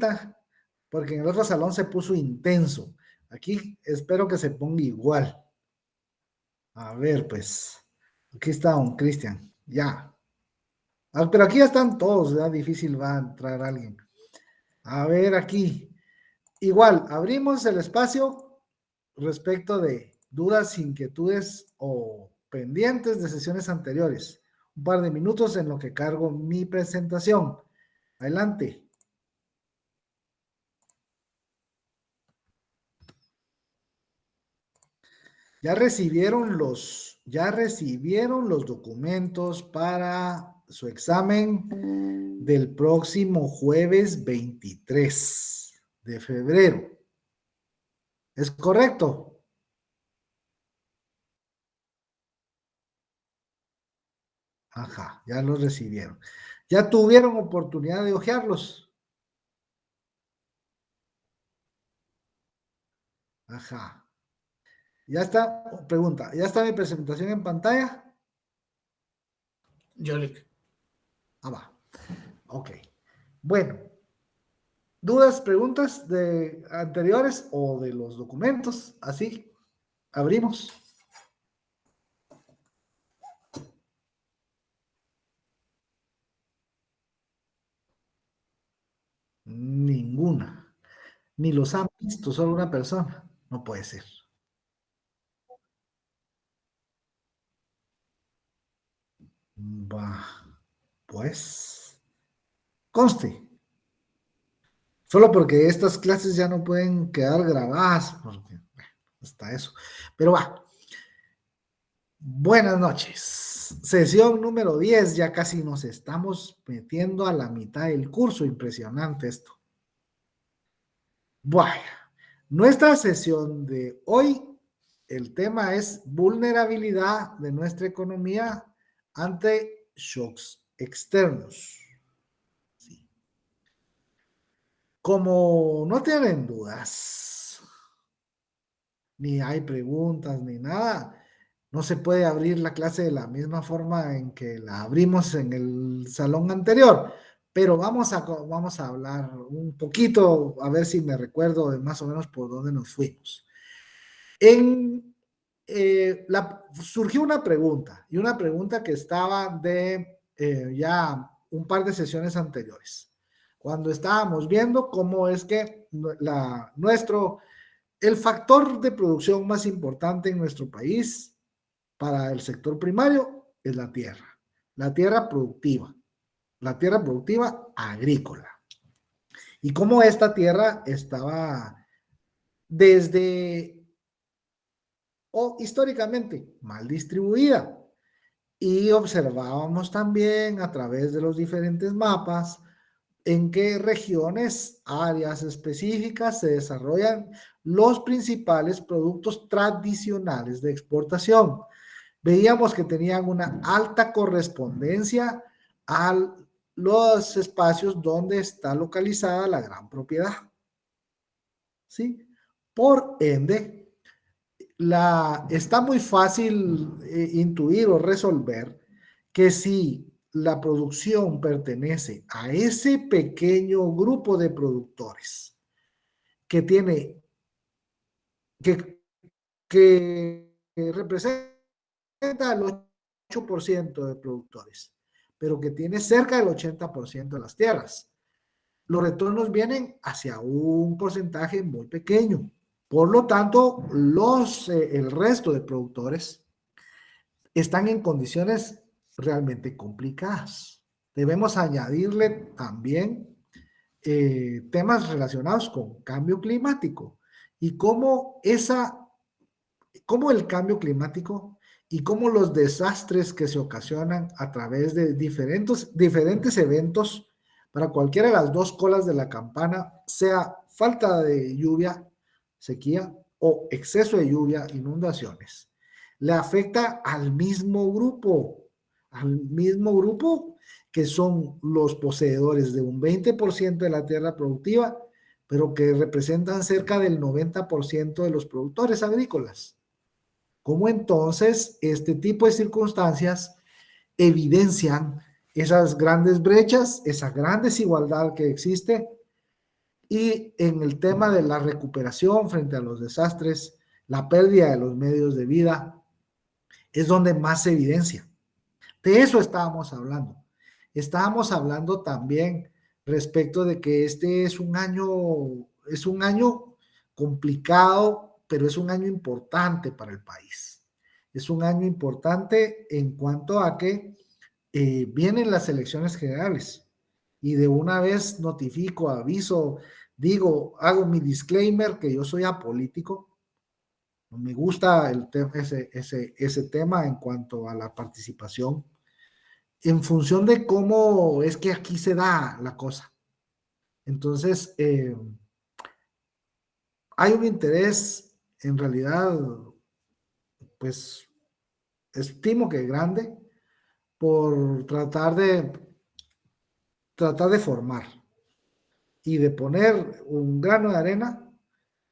cuenta, porque en el otro salón se puso intenso. Aquí espero que se ponga igual. A ver, pues, aquí está don Cristian, ya. Pero aquí ya están todos, ya difícil va a entrar alguien. A ver, aquí. Igual, abrimos el espacio respecto de dudas, inquietudes o pendientes de sesiones anteriores. Un par de minutos en lo que cargo mi presentación. Adelante. Ya recibieron los documentos para su examen del próximo jueves 23 de febrero. ¿Es correcto? Ajá, ya los recibieron. ¿Ya tuvieron oportunidad de hojearlos? Ajá. Ya está, pregunta, ¿ya está mi presentación en pantalla? Yolik. Ah, va. Ok. Bueno, ¿dudas, preguntas de anteriores o de los documentos? Así, abrimos. Ninguna. Ni los han visto, solo una persona. No puede ser. Va, pues, conste. Solo porque estas clases ya no pueden quedar grabadas, porque está eso. Pero va. Buenas noches. Sesión número 10. Ya casi nos estamos metiendo a la mitad del curso. Impresionante esto. Bueno, nuestra sesión de hoy, el tema es vulnerabilidad de nuestra economía ante shocks externos. Sí. Como no tienen dudas, ni hay preguntas, ni nada, no se puede abrir la clase de la misma forma en que la abrimos en el salón anterior, pero vamos a hablar un poquito, a ver si me recuerdo de más o menos por dónde nos fuimos. Surgió una pregunta, y una pregunta que estaba de ya un par de sesiones anteriores, cuando estábamos viendo cómo es que el factor de producción más importante en nuestro país para el sector primario es la tierra productiva agrícola. Y cómo esta tierra estaba históricamente mal distribuida. Y observábamos también a través de los diferentes mapas en qué regiones, áreas específicas se desarrollan los principales productos tradicionales de exportación. Veíamos que tenían una alta correspondencia a los espacios donde está localizada la gran propiedad. ¿Sí? Por ende, está muy fácil intuir o resolver que si la producción pertenece a ese pequeño grupo de productores que tiene, que representa el 8% de productores, pero que tiene cerca del 80% de las tierras, los retornos vienen hacia un porcentaje muy pequeño. Por lo tanto, el resto de productores están en condiciones realmente complicadas. Debemos añadirle también temas relacionados con cambio climático y cómo el cambio climático y cómo los desastres que se ocasionan a través de diferentes eventos para cualquiera de las dos colas de la campana, sea falta de lluvia, sequía o exceso de lluvia, inundaciones, le afecta al mismo grupo que son los poseedores de un 20% de la tierra productiva, pero que representan cerca del 90% de los productores agrícolas. ¿Cómo entonces este tipo de circunstancias evidencian esas grandes brechas, esa gran desigualdad que existe Y en el tema de la recuperación frente a los desastres, la pérdida de los medios de vida, es donde más se evidencia. De eso estábamos hablando. Estábamos hablando también respecto de que este es un año complicado, pero es un año importante para el país. Es un año importante en cuanto a que vienen las elecciones generales y de una vez notifico, aviso, digo, hago mi disclaimer que yo soy apolítico. Me gusta ese tema en cuanto a la participación en función de cómo es que aquí se da la cosa. Entonces, hay un interés, en realidad, pues, estimo que grande, por tratar de formar y de poner un grano de arena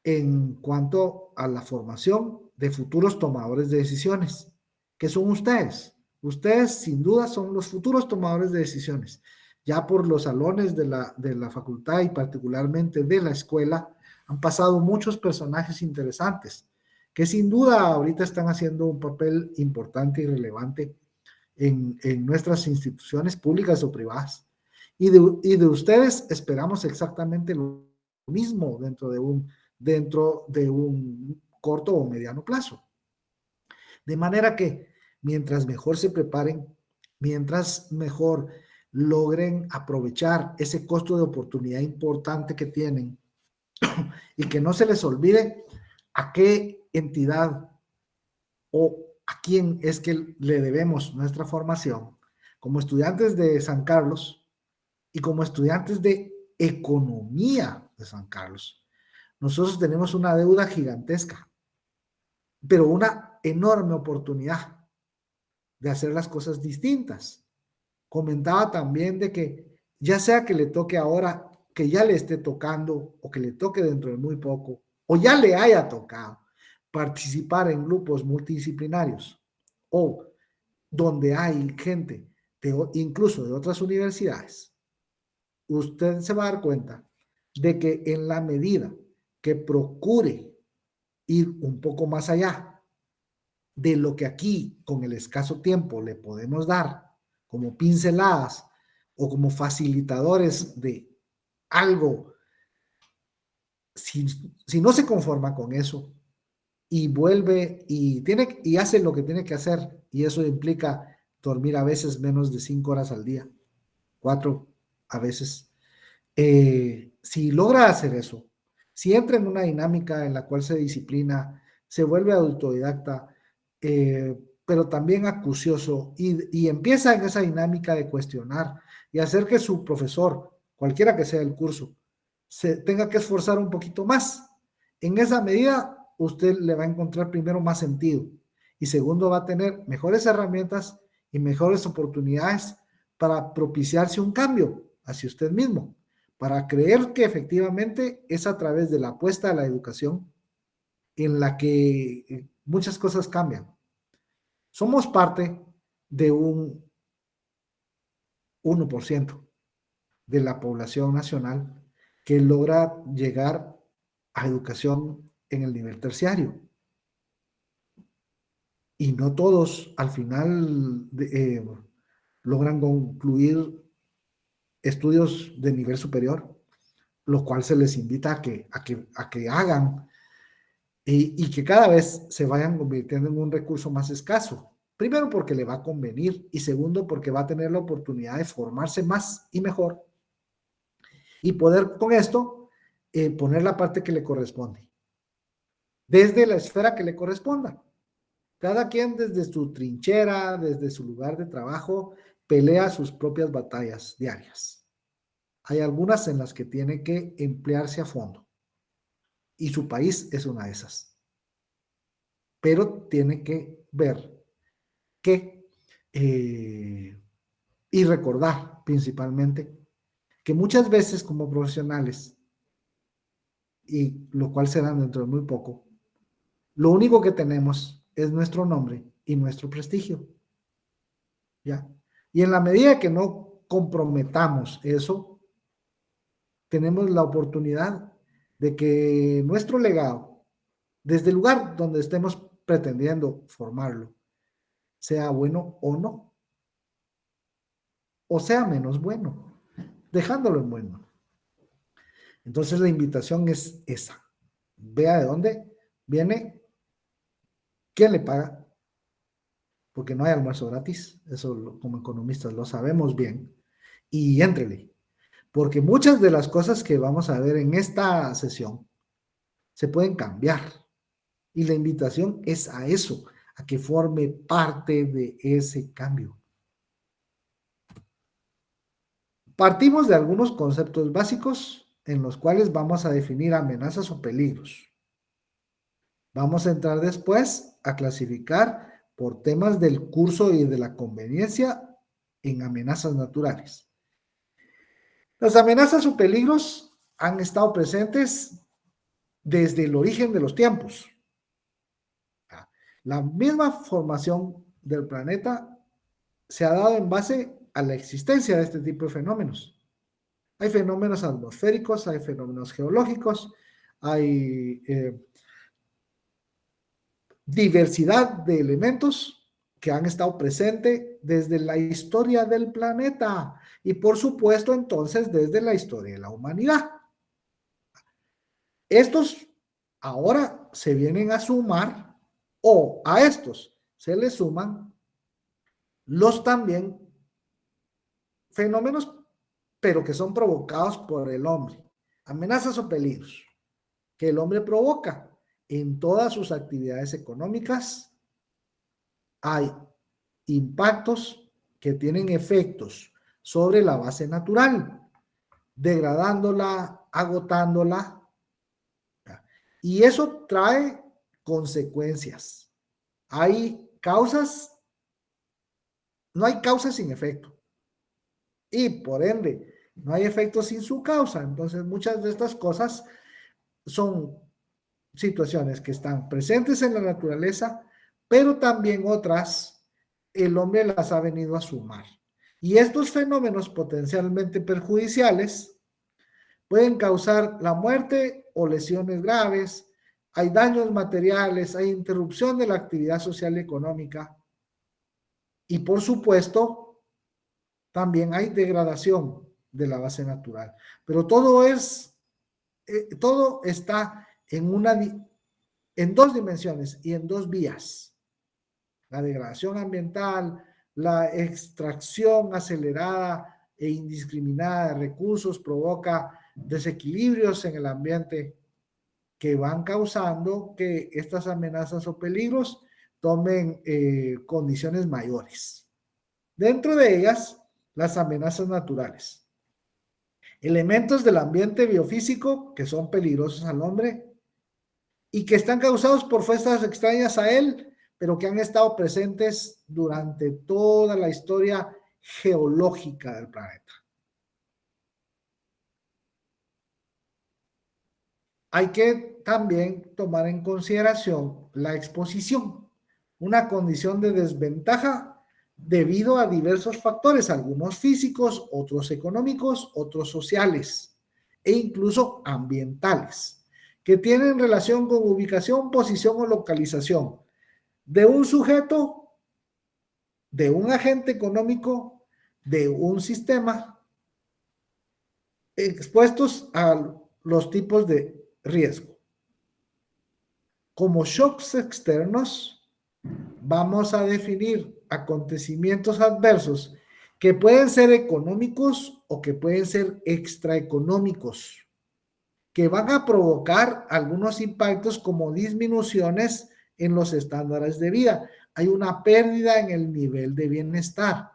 en cuanto a la formación de futuros tomadores de decisiones, que son ustedes. Ustedes sin duda son los futuros tomadores de decisiones. Ya por los salones de la facultad y particularmente de la escuela han pasado muchos personajes interesantes que sin duda ahorita están haciendo un papel importante y relevante en nuestras instituciones públicas o privadas. Y de ustedes esperamos exactamente lo mismo dentro de un corto o mediano plazo. De manera que mientras mejor se preparen, mientras mejor logren aprovechar ese costo de oportunidad importante que tienen y que no se les olvide a qué entidad o a quién es que le debemos nuestra formación como estudiantes de San Carlos y como estudiantes de economía de San Carlos. Nosotros tenemos una deuda gigantesca, pero una enorme oportunidad de hacer las cosas distintas. Comentaba también de que ya sea que le toque ahora, que ya le esté tocando o que le toque dentro de muy poco, o ya le haya tocado participar en grupos multidisciplinarios o donde hay gente incluso de otras universidades, usted se va a dar cuenta de que en la medida que procure ir un poco más allá de lo que aquí con el escaso tiempo le podemos dar como pinceladas o como facilitadores de algo, si no se conforma con eso y vuelve y hace lo que tiene que hacer, y eso implica dormir a veces menos de 5 horas al día, 4 a veces, si logra hacer eso, si entra en una dinámica en la cual se disciplina, se vuelve autodidacta, pero también acucioso y empieza en esa dinámica de cuestionar y hacer que su profesor, cualquiera que sea el curso, se tenga que esforzar un poquito más. En esa medida, usted le va a encontrar primero más sentido y segundo va a tener mejores herramientas y mejores oportunidades para propiciarse un cambio hacia usted mismo, para creer que efectivamente es a través de la apuesta a la educación en la que muchas cosas cambian. Somos parte de un 1% de la población nacional que logra llegar a educación en el nivel terciario. Y no todos al final logran concluir estudios de nivel superior, lo cual se les invita a que hagan y que cada vez se vayan convirtiendo en un recurso más escaso. Primero porque le va a convenir y segundo porque va a tener la oportunidad de formarse más y mejor y poder con esto poner la parte que le corresponde, desde la esfera que le corresponda. Cada quien desde su trinchera, desde su lugar de trabajo, pelea sus propias batallas diarias. Hay algunas en las que tiene que emplearse a fondo y su país es una de esas. Pero tiene que ver que y recordar principalmente que muchas veces como profesionales, y lo cual será dentro de muy poco, lo único que tenemos es nuestro nombre y nuestro prestigio. ¿Ya? Y en la medida que no comprometamos eso, tenemos la oportunidad de que nuestro legado, desde el lugar donde estemos pretendiendo formarlo, sea bueno o no, o sea menos bueno, dejándolo en bueno. Entonces la invitación es esa. Vea de dónde viene, quién le paga, porque no hay almuerzo gratis, eso como economistas lo sabemos bien, y éntrele, porque muchas de las cosas que vamos a ver en esta sesión se pueden cambiar, y la invitación es a eso, a que forme parte de ese cambio. Partimos de algunos conceptos básicos en los cuales vamos a definir amenazas o peligros. Vamos a entrar después a clasificar por temas del curso y de la conveniencia en amenazas naturales. Las amenazas o peligros han estado presentes desde el origen de los tiempos. La misma formación del planeta se ha dado en base a la existencia de este tipo de fenómenos. Hay fenómenos atmosféricos, hay fenómenos geológicos, hay diversidad de elementos que han estado presentes desde la historia del planeta y por supuesto entonces desde la historia de la humanidad. Estos ahora se vienen a sumar o a estos se les suman los también fenómenos pero que son provocados por el hombre, amenazas o peligros que el hombre provoca en todas sus actividades económicas. Hay impactos que tienen efectos sobre la base natural, degradándola, agotándola, y eso trae consecuencias. Hay causas, no hay causa sin efecto, y por ende, no hay efecto sin su causa. Entonces, muchas de estas cosas son situaciones que están presentes en la naturaleza, pero también otras el hombre las ha venido a sumar. Y estos fenómenos potencialmente perjudiciales pueden causar la muerte o lesiones graves, hay daños materiales, hay interrupción de la actividad social y económica y por supuesto también hay degradación de la base natural. Pero todo está en dos dimensiones y en dos vías. La degradación ambiental, la extracción acelerada e indiscriminada de recursos provoca desequilibrios en el ambiente que van causando que estas amenazas o peligros tomen condiciones mayores. Dentro de ellas, las amenazas naturales. Elementos del ambiente biofísico que son peligrosos al hombre y que están causados por fuerzas extrañas a él, pero que han estado presentes durante toda la historia geológica del planeta. Hay que también tomar en consideración la exposición, una condición de desventaja debido a diversos factores, algunos físicos, otros económicos, otros sociales e incluso ambientales, que tienen relación con ubicación, posición o localización de un sujeto, de un agente económico, de un sistema, expuestos a los tipos de riesgo. Como shocks externos, vamos a definir acontecimientos adversos que pueden ser económicos o que pueden ser extraeconómicos, que van a provocar algunos impactos como disminuciones en los estándares de vida. Hay una pérdida en el nivel de bienestar.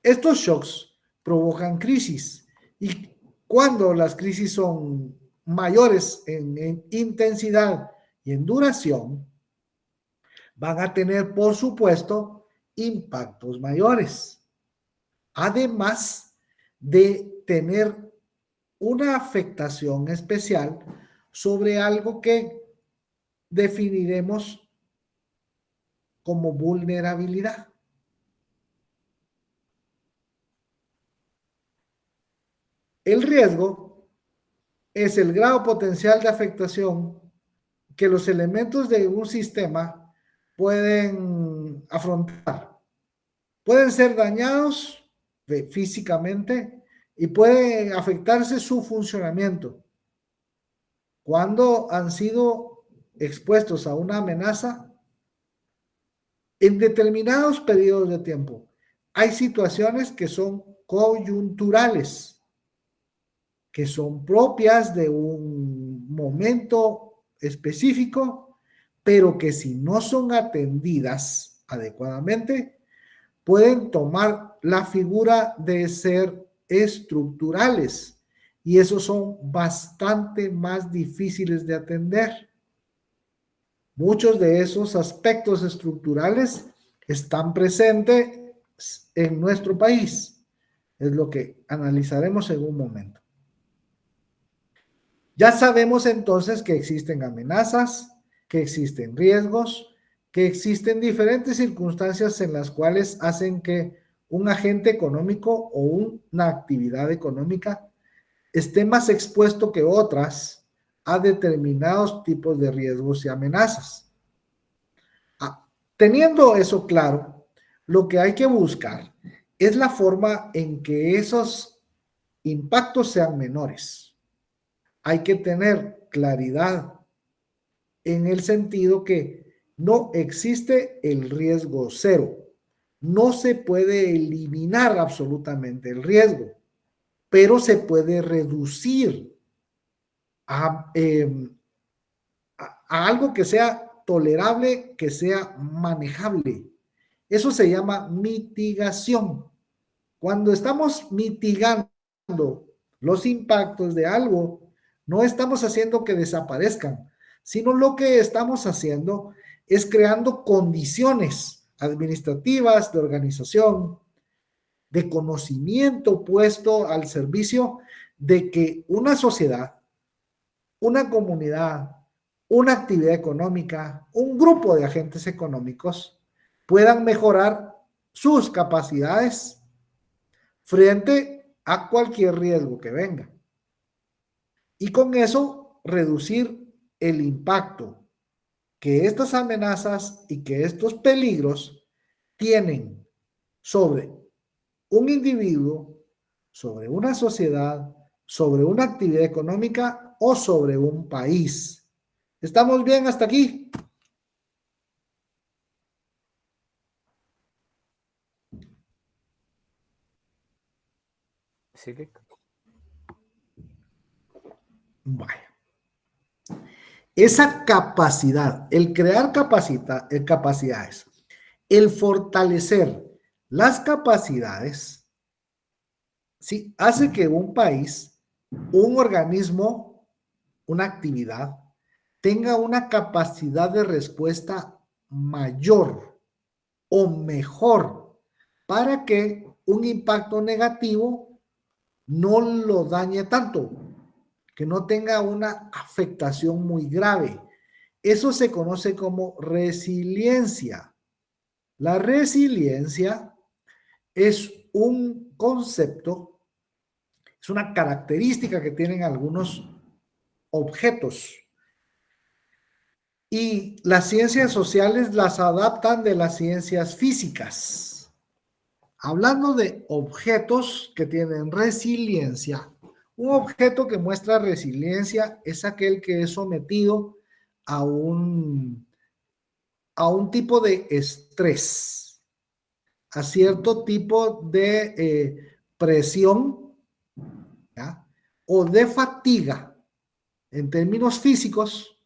Estos shocks provocan crisis y cuando las crisis son mayores en intensidad y en duración, van a tener, por supuesto, impactos mayores. Además de tener una afectación especial sobre algo que definiremos como vulnerabilidad. El riesgo es el grado potencial de afectación que los elementos de un sistema pueden afrontar. Pueden ser dañados físicamente y puede afectarse su funcionamiento. Cuando han sido expuestos a una amenaza en determinados periodos de tiempo. Hay situaciones que son coyunturales, que son propias de un momento específico, pero que si no son atendidas adecuadamente, pueden tomar la figura de ser estructurales y esos son bastante más difíciles de atender. Muchos de esos aspectos estructurales están presentes en nuestro país. Es lo que analizaremos en un momento. Ya sabemos entonces que existen amenazas, que existen riesgos, que existen diferentes circunstancias en las cuales hacen que un agente económico o una actividad económica esté más expuesto que otras a determinados tipos de riesgos y amenazas. Teniendo eso claro, lo que hay que buscar es la forma en que esos impactos sean menores. Hay que tener claridad en el sentido que no existe el riesgo cero. No se puede eliminar absolutamente el riesgo, pero se puede reducir a, a algo que sea tolerable, que sea manejable. Eso se llama mitigación. Cuando estamos mitigando los impactos de algo, no estamos haciendo que desaparezcan, sino lo que estamos haciendo es creando condiciones administrativas, de organización, de conocimiento puesto al servicio de que una sociedad, una comunidad, una actividad económica, un grupo de agentes económicos puedan mejorar sus capacidades frente a cualquier riesgo que venga. Y con eso reducir el impacto que estas amenazas y que estos peligros tienen sobre un individuo, sobre una sociedad, sobre una actividad económica o sobre un país. ¿Estamos bien hasta aquí? Sí, Rick. Vaya. Esa capacidad, el crear capacidades, el fortalecer las capacidades, ¿sí? Hace que un país, un organismo, una actividad, tenga una capacidad de respuesta mayor o mejor para que un impacto negativo no lo dañe tanto, que no tenga una afectación muy grave. Eso se conoce como resiliencia. La resiliencia es un concepto, es una característica que tienen algunos objetos y las ciencias sociales las adaptan de las ciencias físicas. Hablando de objetos que tienen resiliencia, un objeto que muestra resiliencia es aquel que es sometido a un tipo de estrés, a cierto tipo de presión, ¿ya? O de fatiga en términos físicos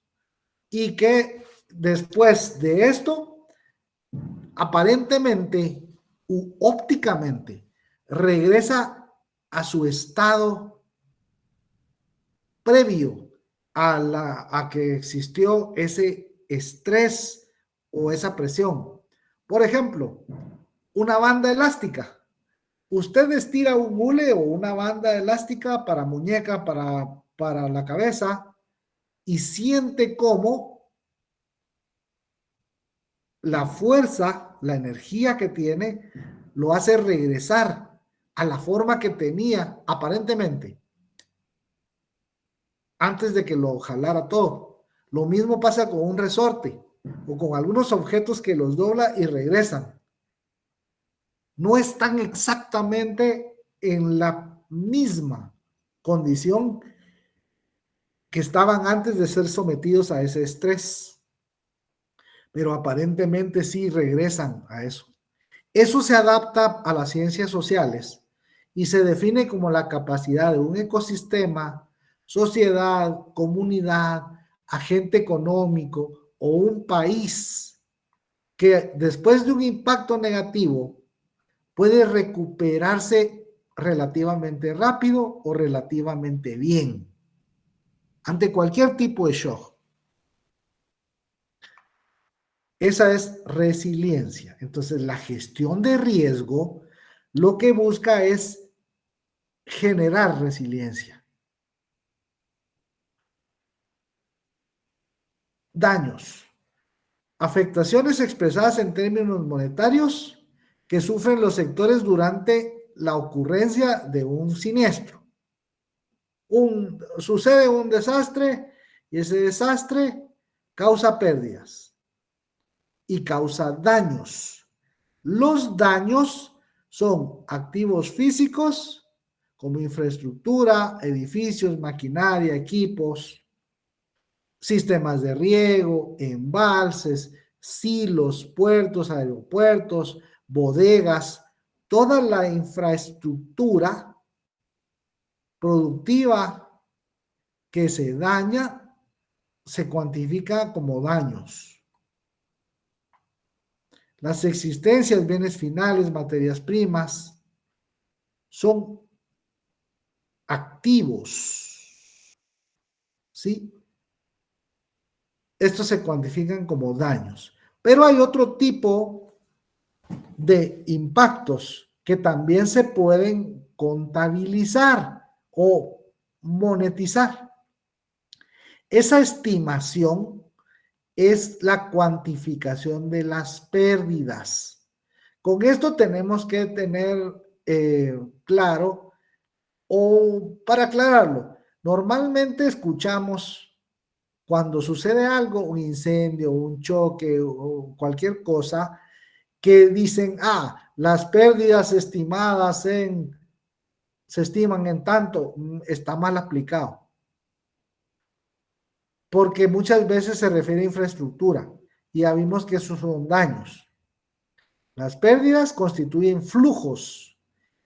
y que después de esto, aparentemente u ópticamente, regresa a su estado previo a que existió ese estrés o esa presión. Por ejemplo, una banda elástica. Usted estira un hule o una banda elástica para muñeca, para la cabeza, y siente cómo la fuerza, la energía que tiene, lo hace regresar a la forma que tenía aparentemente. antes de que lo jalara todo. Lo mismo pasa con un resorte o con algunos objetos que los dobla y regresan. No están exactamente en la misma condición que estaban antes de ser sometidos a ese estrés, pero aparentemente sí regresan a eso. Eso se adapta a las ciencias sociales y se define como la capacidad de un ecosistema, sociedad, comunidad, agente económico o un país que después de un impacto negativo puede recuperarse relativamente rápido o relativamente bien ante cualquier tipo de shock. Esa es resiliencia. Entonces, la gestión de riesgo lo que busca es generar resiliencia. Daños. Afectaciones expresadas en términos monetarios que sufren los sectores durante la ocurrencia de un siniestro. Sucede un desastre y ese desastre causa pérdidas y causa daños. Los daños son activos físicos como infraestructura, edificios, maquinaria, equipos, sistemas de riego, embalses, silos, puertos, aeropuertos, bodegas, toda la infraestructura productiva que se daña se cuantifica como daños. Las existencias, bienes finales, materias primas, son activos, ¿sí? Estos se cuantifican como daños. Pero hay otro tipo de impactos que también se pueden contabilizar o monetizar. Esa estimación es la cuantificación de las pérdidas. Con esto tenemos que tener claro, o para aclararlo, normalmente escuchamos cuando sucede algo, un incendio, un choque o cualquier cosa, que dicen, las pérdidas estimadas se estiman en tanto, está mal aplicado. Porque muchas veces se refiere a infraestructura y ya vimos que esos son daños. Las pérdidas constituyen flujos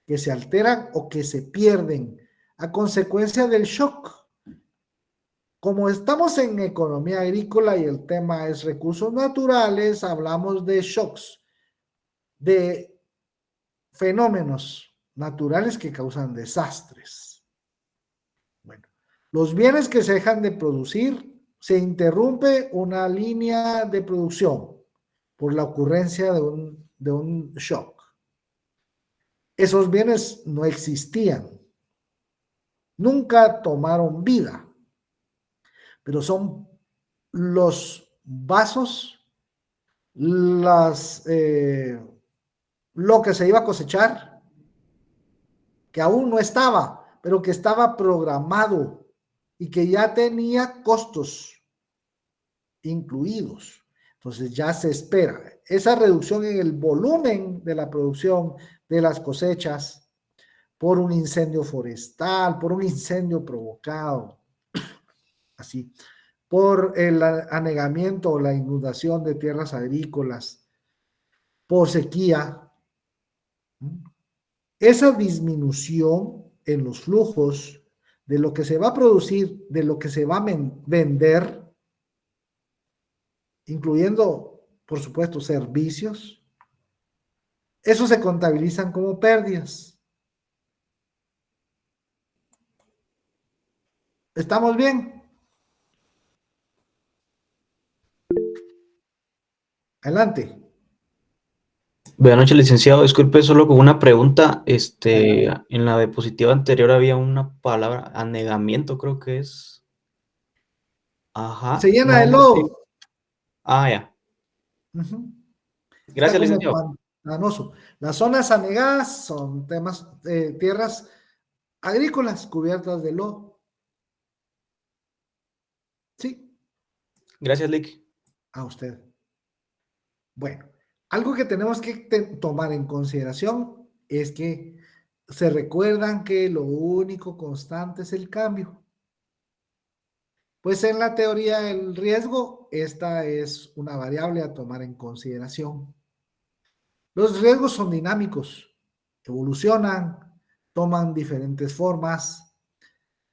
que se alteran o que se pierden a consecuencia del shock. Como estamos en economía agrícola y el tema es recursos naturales, hablamos de shocks, de fenómenos naturales que causan desastres. Bueno, los bienes que se dejan de producir, se interrumpe una línea de producción por la ocurrencia de un shock. Esos bienes no existían, nunca tomaron vida, pero son los vasos, lo que se iba a cosechar, que aún no estaba, pero que estaba programado y que ya tenía costos incluidos. Entonces ya se espera esa reducción en el volumen de la producción de las cosechas por un incendio forestal, por un incendio provocado, así, por el anegamiento o la inundación de tierras agrícolas, por sequía. Esa disminución en los flujos de lo que se va a producir, de lo que se va a vender, incluyendo, por supuesto, servicios, eso se contabilizan como pérdidas. ¿Estamos bien? Adelante. Buenas noches, licenciado. Disculpe, solo con una pregunta. En la diapositiva anterior había una palabra, anegamiento, creo que es. Se Ajá, llena de no sé. lodo. Ya. Está Gracias, como licenciado. pantanoso. Las zonas anegadas son tierras agrícolas cubiertas de lodo. Gracias, Lick. A usted. Bueno, algo que tenemos que tomar en consideración es que se recuerdan que lo único constante es el cambio. Pues en la teoría del riesgo, esta es una variable a tomar en consideración. Los riesgos son dinámicos, evolucionan, toman diferentes formas.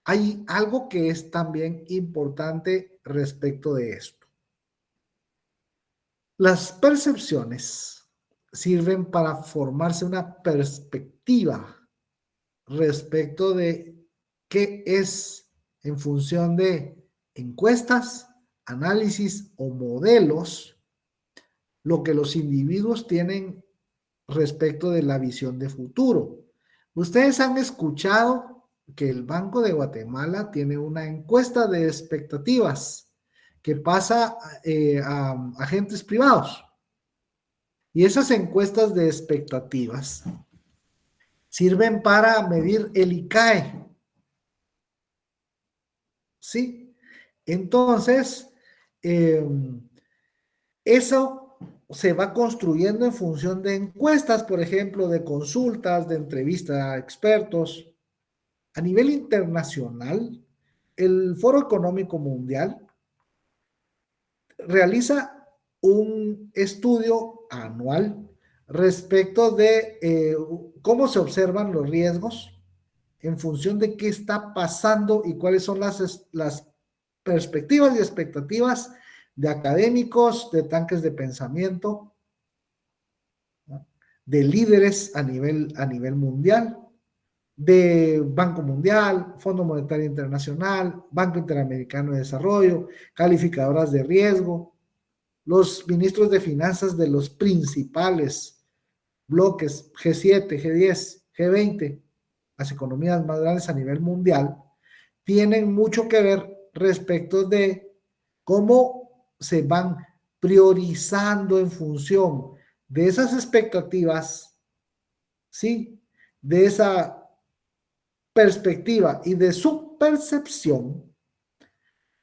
Hay algo que es también importante respecto de esto. Las percepciones sirven para formarse una perspectiva respecto de qué es en función de encuestas, análisis o modelos lo que los individuos tienen respecto de la visión de futuro. Ustedes han escuchado que el Banco de Guatemala tiene una encuesta de expectativas que pasa a agentes privados. Y esas encuestas de expectativas sirven para medir el ICAE. ¿Sí? Entonces, eso se va construyendo en función de encuestas, por ejemplo, de consultas, de entrevistas a expertos. A nivel internacional, el Foro Económico Mundial realiza un estudio anual respecto de cómo se observan los riesgos en función de qué está pasando y cuáles son las perspectivas y expectativas de académicos, de tanques de pensamiento, ¿no? De líderes a nivel mundial, de Banco Mundial, Fondo Monetario Internacional, Banco Interamericano de Desarrollo, calificadoras de riesgo, los ministros de finanzas de los principales bloques G7, G10, G20, las economías más grandes a nivel mundial, tienen mucho que ver respecto de cómo se van priorizando en función de esas expectativas, ¿sí? De esa perspectiva y de su percepción,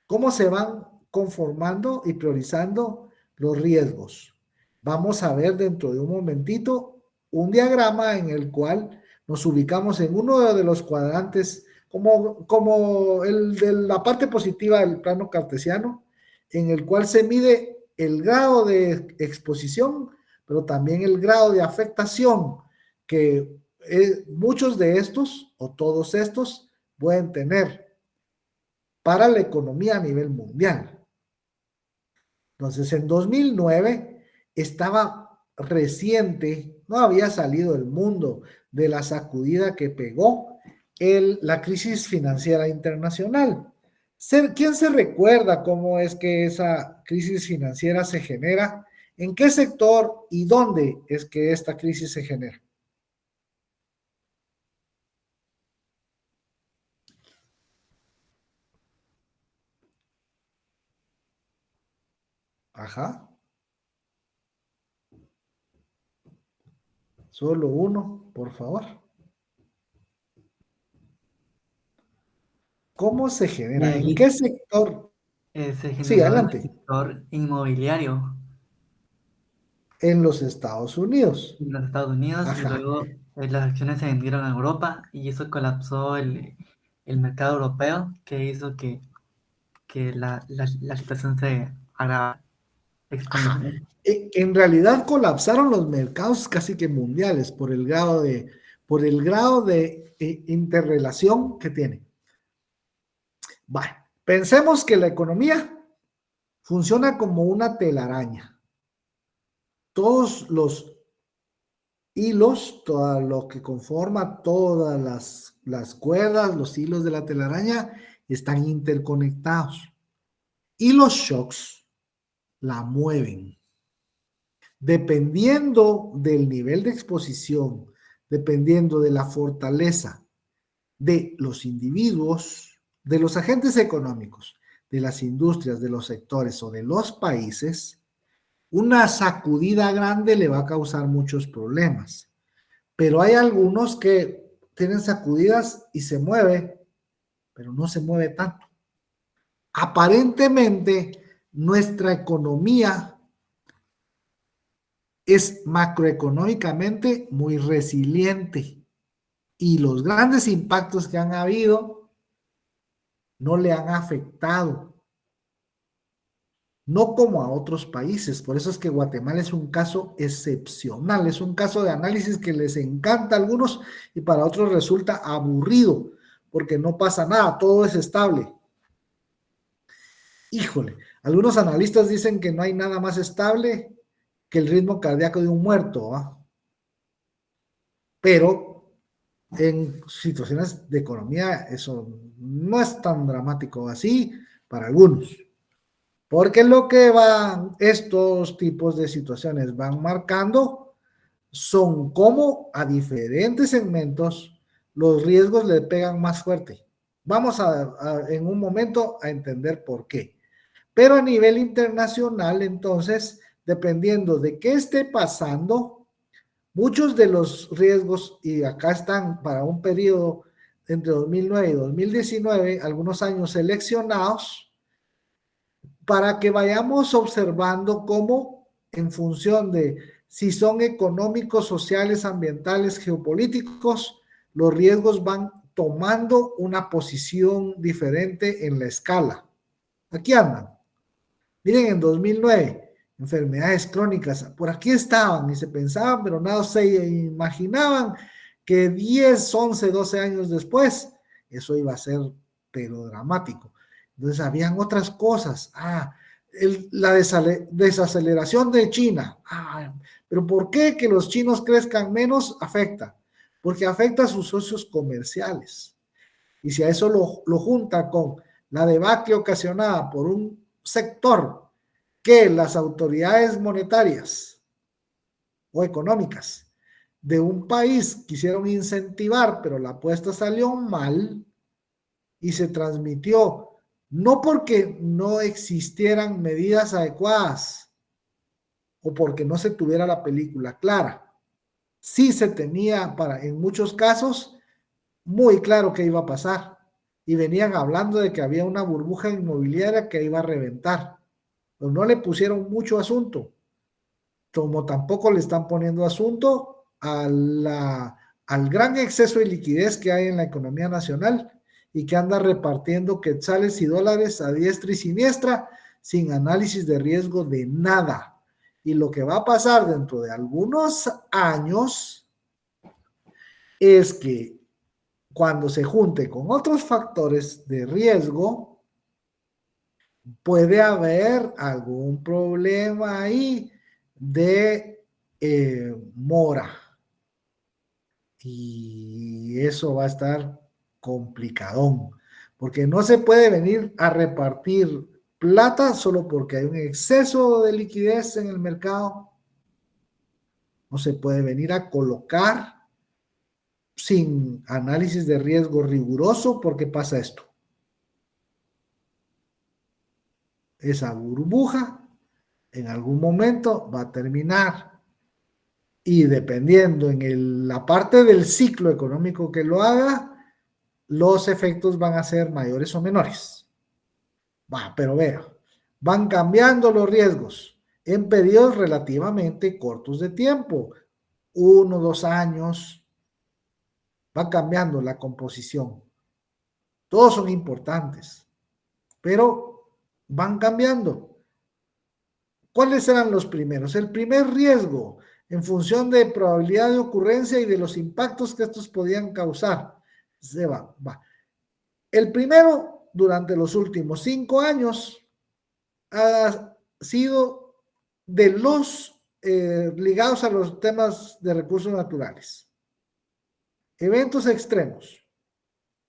cómo se van conformando y priorizando los riesgos. Vamos a ver dentro de un momentito un diagrama en el cual nos ubicamos en uno de los cuadrantes como el de la parte positiva del plano cartesiano, en el cual se mide el grado de exposición, pero también el grado de afectación que muchos de estos o todos estos pueden tener para la economía a nivel mundial. Entonces, en 2009 estaba reciente, no había salido el mundo de la sacudida que pegó la crisis financiera internacional. ¿Quién se recuerda cómo es que esa crisis financiera se genera? ¿En qué sector y dónde es que esta crisis se genera? Ajá. Solo uno, por favor. ¿Cómo se genera? ¿En qué sector? Se Sí, generó en el adelante. sector inmobiliario En los Estados Unidos. en los Estados Unidos y Ajá. luego las acciones se vendieron a Europa y eso colapsó el mercado europeo que hizo que la situación se agrava Ajá. exponencialmente. En realidad colapsaron los mercados casi que mundiales por el grado de interrelación que tienen. Bueno, pensemos que la economía funciona como una telaraña. Todos los hilos, todo lo que conforma todas las cuerdas, los hilos de la telaraña están interconectados. Y los shocks la mueven. Dependiendo del nivel de exposición, dependiendo de la fortaleza de los individuos, de los agentes económicos, de las industrias, de los sectores o de los países, una sacudida grande le va a causar muchos problemas. Pero hay algunos que tienen sacudidas y se mueve, pero no se mueve tanto. Aparentemente, nuestra economía es macroeconómicamente muy resiliente y los grandes impactos que han habido no le han afectado, no como a otros países. Por eso es que Guatemala es un caso excepcional, es un caso de análisis que les encanta a algunos y para otros resulta aburrido, porque no pasa nada, todo es estable. Híjole, algunos analistas dicen que no hay nada más estable que el ritmo cardíaco de un muerto, ¿va? Pero en situaciones de economía eso no es tan dramático así para algunos. Porque lo que van estos tipos de situaciones van marcando son cómo a diferentes segmentos los riesgos le pegan más fuerte. Vamos en un momento a entender por qué. Pero a nivel internacional, entonces, dependiendo de qué esté pasando, muchos de los riesgos, y acá están para un periodo entre 2009 y 2019, algunos años seleccionados, para que vayamos observando cómo en función de si son económicos, sociales, ambientales, geopolíticos, los riesgos van tomando una posición diferente en la escala. Aquí andan. Miren, en 2009, enfermedades crónicas, por aquí estaban y se pensaban, pero nada se imaginaban que 10, 11, 12 años después, eso iba a ser, pero dramático. Entonces, habían otras cosas. La desaceleración de China. Pero ¿por qué que los chinos crezcan menos? Afecta. Porque afecta a sus socios comerciales. Y si a eso lo junta con la debacle ocasionada por un sector que las autoridades monetarias o económicas de un país quisieron incentivar, pero la apuesta salió mal y se transmitió no porque no existieran medidas adecuadas o porque no se tuviera la película clara. Sí se tenía en muchos casos muy claro qué iba a pasar y venían hablando de que había una burbuja inmobiliaria que iba a reventar, pero no le pusieron mucho asunto, como tampoco le están poniendo asunto al gran exceso de liquidez que hay en la economía nacional y que anda repartiendo quetzales y dólares a diestra y siniestra sin análisis de riesgo de nada. Y lo que va a pasar dentro de algunos años es que cuando se junte con otros factores de riesgo, puede haber algún problema ahí de mora. Y eso va a estar complicadón, porque no se puede venir a repartir plata solo porque hay un exceso de liquidez en el mercado. No se puede venir a colocar sin análisis de riesgo riguroso porque pasa esto. Esa burbuja en algún momento va a terminar y dependiendo en la parte del ciclo económico que lo haga, los efectos van a ser mayores o menores. Pero vea, van cambiando los riesgos en periodos relativamente cortos de tiempo, 1, 2 años, va cambiando la composición. Todos son importantes, pero van cambiando. ¿Cuáles eran los primeros? El primer riesgo, en función de probabilidad de ocurrencia y de los impactos que estos podían causar. Se va. El primero, durante los últimos 5 años, ha sido de los ligados a los temas de recursos naturales. Eventos extremos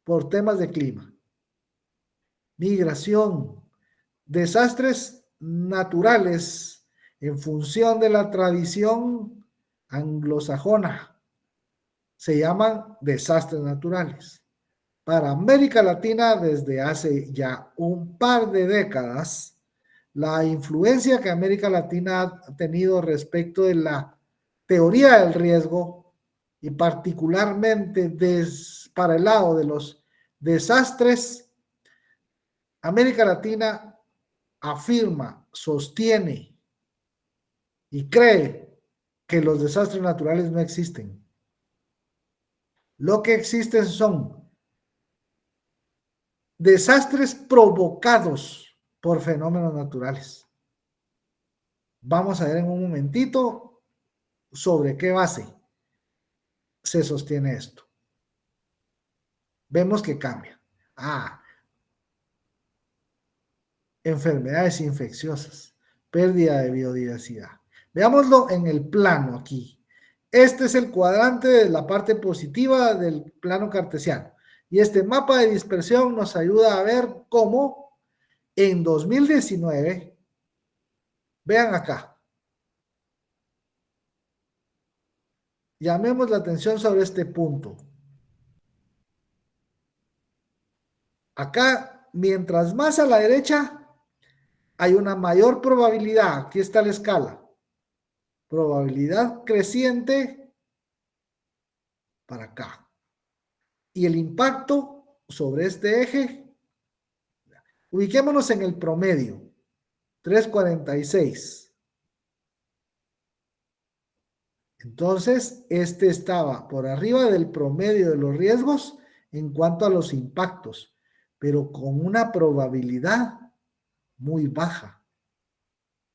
por temas de clima, migración, desastres naturales en función de la tradición anglosajona. Se llaman desastres naturales. Para América Latina, desde hace ya un par de décadas, la influencia que América Latina ha tenido respecto de la teoría del riesgo y particularmente para el lado de los desastres, América Latina afirma, sostiene y cree que los desastres naturales no existen. Lo que existen son desastres provocados por fenómenos naturales. Vamos a ver en un momentito sobre qué base se sostiene esto. Vemos que cambia. Enfermedades infecciosas, pérdida de biodiversidad. Veámoslo en el plano aquí. Este es el cuadrante de la parte positiva del plano cartesiano. Y este mapa de dispersión nos ayuda a ver cómo en 2019, vean acá, llamemos la atención sobre este punto. Acá, mientras más a la derecha, hay una mayor probabilidad. Aquí está la escala. Probabilidad creciente para acá. Y el impacto sobre este eje, ubiquémonos en el promedio, 3.46. Entonces, este estaba por arriba del promedio de los riesgos en cuanto a los impactos, pero con una probabilidad muy baja,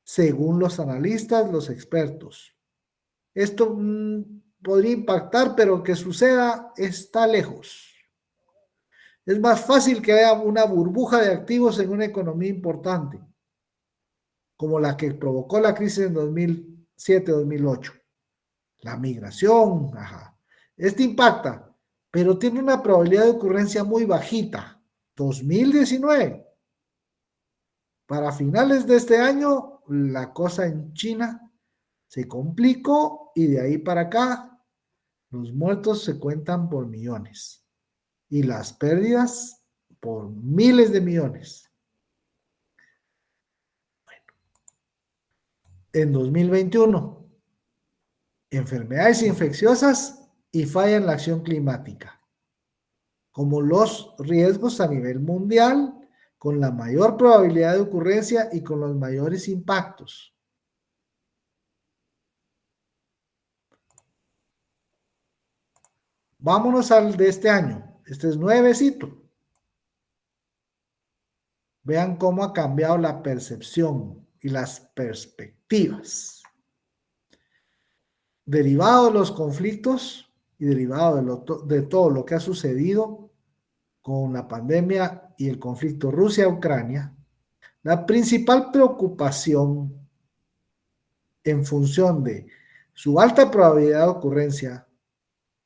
según los analistas, los expertos. Esto podría impactar, pero que suceda está lejos. Es más fácil que haya una burbuja de activos en una economía importante, como la que provocó la crisis en 2007-2008. La migración, Este impacta, pero tiene una probabilidad de ocurrencia muy bajita. 2019. Para finales de este año, la cosa en China se complicó y de ahí para acá, los muertos se cuentan por millones y las pérdidas por miles de millones. Bueno, en 2021, enfermedades infecciosas y falla en la acción climática, como los riesgos a nivel mundial, con la mayor probabilidad de ocurrencia y con los mayores impactos. Vámonos al de este año. Este es nuevecito. Vean cómo ha cambiado la percepción y las perspectivas. Derivado de los conflictos y derivado de todo lo que ha sucedido con la pandemia y el conflicto Rusia-Ucrania, la principal preocupación en función de su alta probabilidad de ocurrencia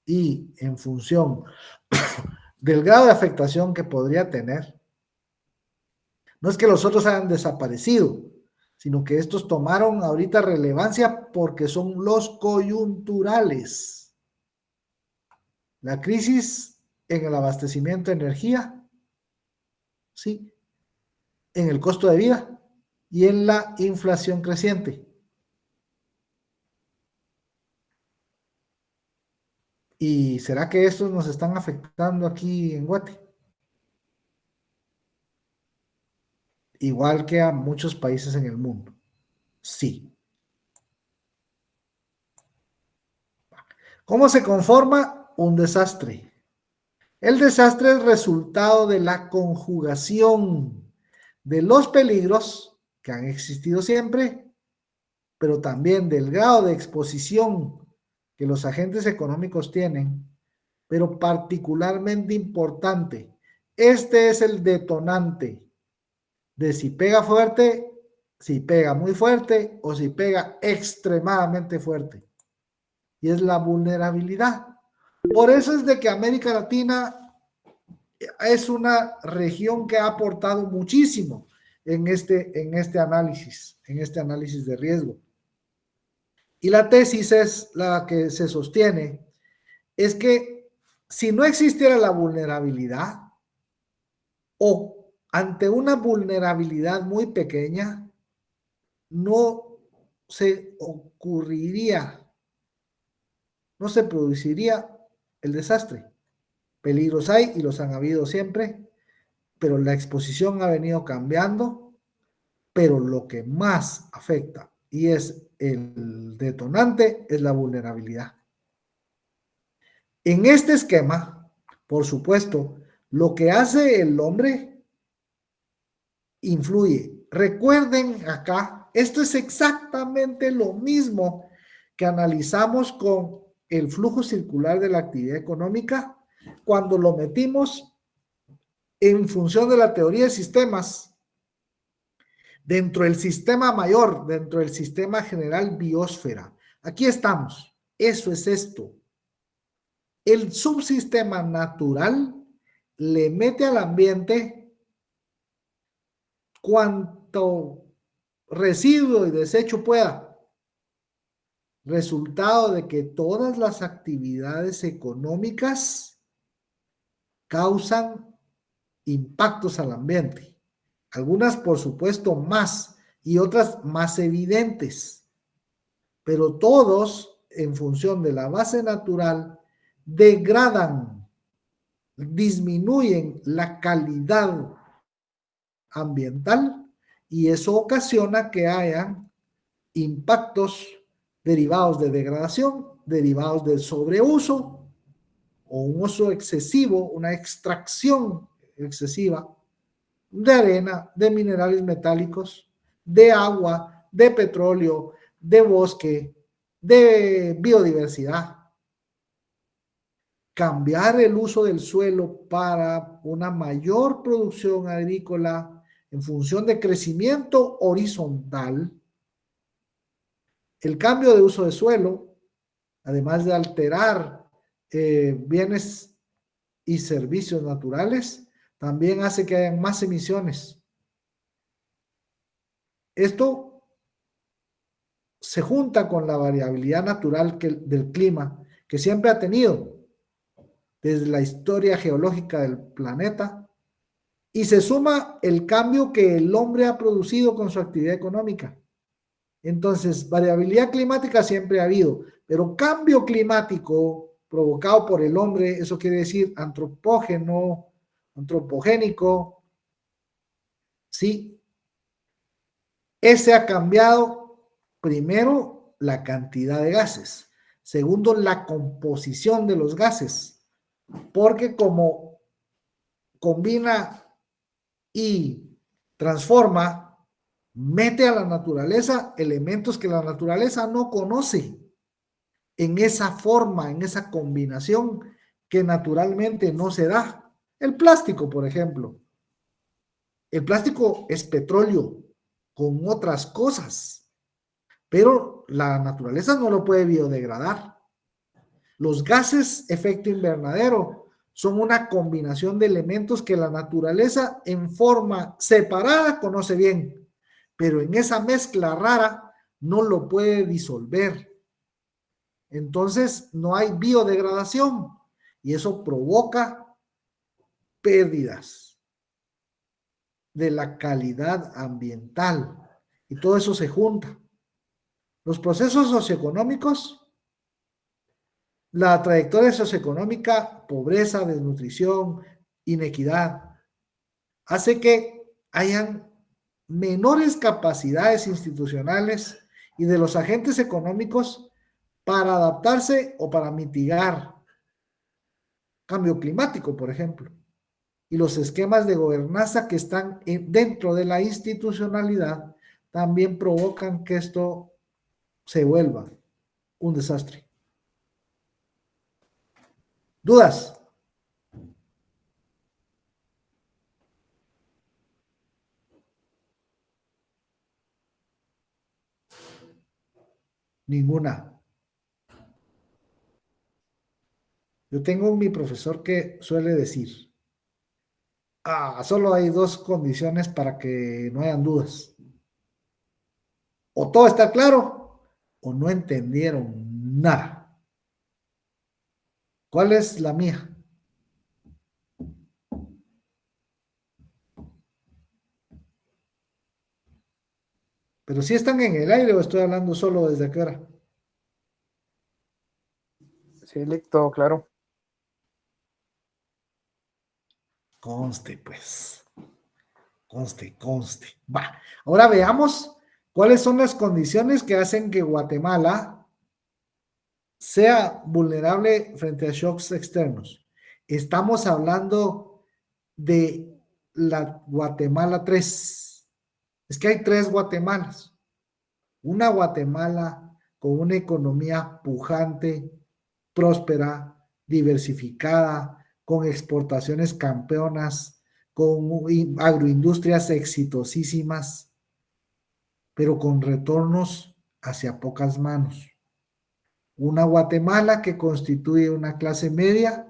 y en función del grado de afectación que podría tener, no es que los otros hayan desaparecido, sino que estos tomaron ahorita relevancia porque son los coyunturales. La crisis en el abastecimiento de energía, sí, en el costo de vida y en la inflación creciente. ¿Y será que estos nos están afectando aquí en Guate? Igual que a muchos países en el mundo. Sí. ¿Cómo se conforma un desastre? El desastre es resultado de la conjugación de los peligros que han existido siempre, pero también del grado de exposición que los agentes económicos tienen, pero particularmente importante, este es el detonante de si pega fuerte, si pega muy fuerte o si pega extremadamente fuerte. Y es la vulnerabilidad. Por eso es de que América Latina es una región que ha aportado muchísimo en este análisis de riesgo. Y la tesis es la que se sostiene, es que si no existiera la vulnerabilidad o ante una vulnerabilidad muy pequeña, no se ocurriría, no se produciría el desastre. Peligros hay y los han habido siempre, pero la exposición ha venido cambiando pero lo que más afecta y es el detonante es la vulnerabilidad. En este esquema, por supuesto, lo que hace el hombre influye. Recuerden acá, esto es exactamente lo mismo que analizamos con el flujo circular de la actividad económica cuando lo metimos en función de la teoría de sistemas dentro del sistema mayor, dentro del sistema general biosfera. Aquí estamos. Eso es esto. El subsistema natural le mete al ambiente cuanto residuo y desecho pueda. Resultado de que todas las actividades económicas causan impactos al ambiente. Algunas, por supuesto, más y otras más evidentes. Pero todos, en función de la base natural, degradan, disminuyen la calidad ambiental y eso ocasiona que haya impactos derivados de degradación, derivados del sobreuso o un uso excesivo, una extracción excesiva de arena, de minerales metálicos, de agua, de petróleo, de bosque, de biodiversidad. Cambiar el uso del suelo para una mayor producción agrícola en función de crecimiento horizontal. El cambio de uso de suelo, además de alterar bienes y servicios naturales, también hace que haya más emisiones. Esto se junta con la variabilidad natural del clima que siempre ha tenido desde la historia geológica del planeta y se suma el cambio que el hombre ha producido con su actividad económica. Entonces, variabilidad climática siempre ha habido, pero cambio climático provocado por el hombre, eso quiere decir antropógeno, antropogénico, ¿sí? Ese ha cambiado, primero, la cantidad de gases. Segundo, la composición de los gases. Porque como combina y transforma, mete a la naturaleza elementos que la naturaleza no conoce en esa forma, en esa combinación que naturalmente no se da. El plástico, por ejemplo. El plástico es petróleo con otras cosas, pero la naturaleza no lo puede biodegradar. Los gases efecto invernadero son una combinación de elementos que la naturaleza en forma separada conoce bien, pero en esa mezcla rara no lo puede disolver. Entonces no hay biodegradación y eso provoca pérdidas de la calidad ambiental y todo eso se junta. Los procesos socioeconómicos, la trayectoria socioeconómica, pobreza, desnutrición, inequidad, hace que hayan menores capacidades institucionales y de los agentes económicos para adaptarse o para mitigar cambio climático, por ejemplo. Y los esquemas de gobernanza que están dentro de la institucionalidad también provocan que esto se vuelva un desastre. ¿Dudas? Ninguna. Yo tengo mi profesor que suele decir, solo hay dos condiciones para que no hayan dudas. O todo está claro o no entendieron nada. ¿Cuál es la mía? Pero si están en el aire o estoy hablando solo desde qué hora. Sí, todo claro. Conste, pues. Conste. Va. Ahora veamos cuáles son las condiciones que hacen que Guatemala sea vulnerable frente a shocks externos. Estamos hablando de la Guatemala 3. Es que hay 3 Guatemalas. Una Guatemala con una economía pujante, próspera, diversificada, con exportaciones campeonas, con agroindustrias exitosísimas, pero con retornos hacia pocas manos. Una Guatemala que constituye una clase media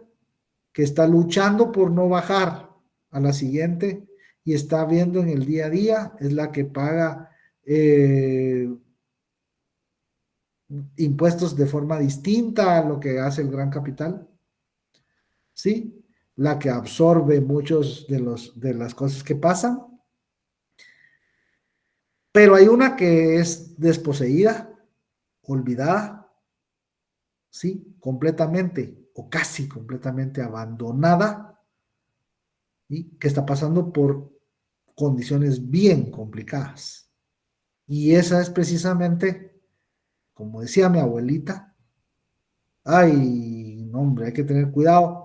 que está luchando por no bajar a la siguiente y está viendo en el día a día, es la que paga impuestos de forma distinta a lo que hace el gran capital, ¿sí? La que absorbe muchos de las cosas que pasan, pero hay una que es desposeída, olvidada, ¿sí? Completamente o casi completamente abandonada, ¿sí? Que está pasando por condiciones bien complicadas. Y esa es precisamente, como decía mi abuelita, ay, no, hombre, hay que tener cuidado,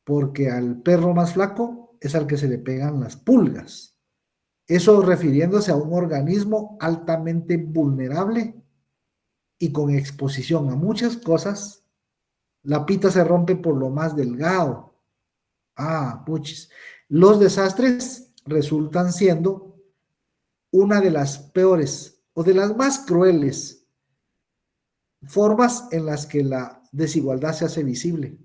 porque al perro más flaco es al que se le pegan las pulgas. Eso refiriéndose a un organismo altamente vulnerable y con exposición a muchas cosas. La pita se rompe por lo más delgado. Ah, puchis. Los desastres resultan siendo una de las peores o de las más crueles formas en las que la desigualdad se hace visible.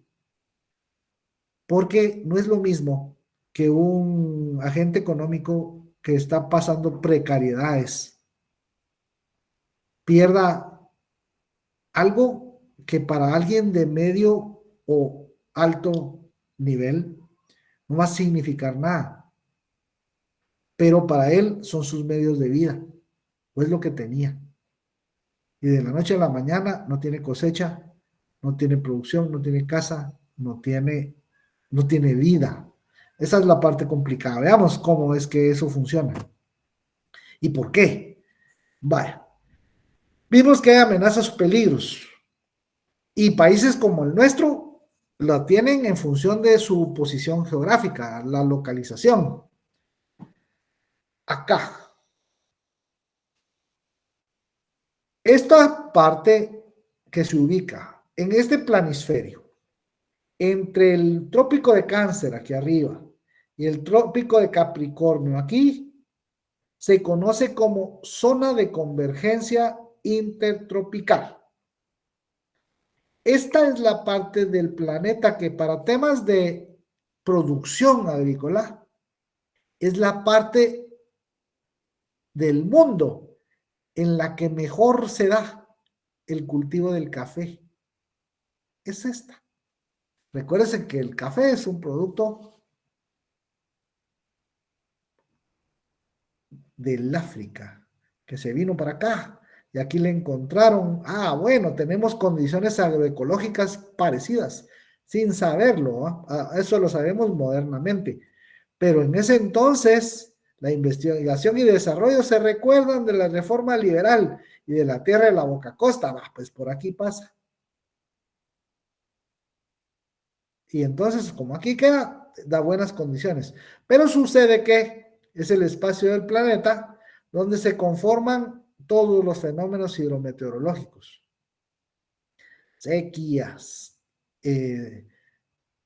Porque no es lo mismo que un agente económico que está pasando precariedades pierda algo que para alguien de medio o alto nivel no va a significar nada, pero para él son sus medios de vida, o es lo que tenía. Y de la noche a la mañana no tiene cosecha, no tiene producción, no tiene casa, no tiene vida. Esa es la parte complicada. Veamos cómo es que eso funciona. ¿Y por qué? Vaya. Vimos que hay amenazas o peligros. Y países como el nuestro lo tienen en función de su posición geográfica, la localización. Acá. Esta parte que se ubica en este planisferio, entre el trópico de Cáncer aquí arriba y el trópico de Capricornio aquí, se conoce como zona de convergencia intertropical. Esta es la parte del planeta que para temas de producción agrícola es la parte del mundo en la que mejor se da el cultivo del café. Es esta. Recuérdense que el café es un producto del África, que se vino para acá y aquí le encontraron, bueno, tenemos condiciones agroecológicas parecidas, sin saberlo, eso lo sabemos modernamente, pero en ese entonces la investigación y desarrollo se recuerdan de la reforma liberal y de la tierra de la Boca Costa, pues por aquí pasa. Y entonces, como aquí queda, da buenas condiciones. Pero sucede que es el espacio del planeta donde se conforman todos los fenómenos hidrometeorológicos. Sequías,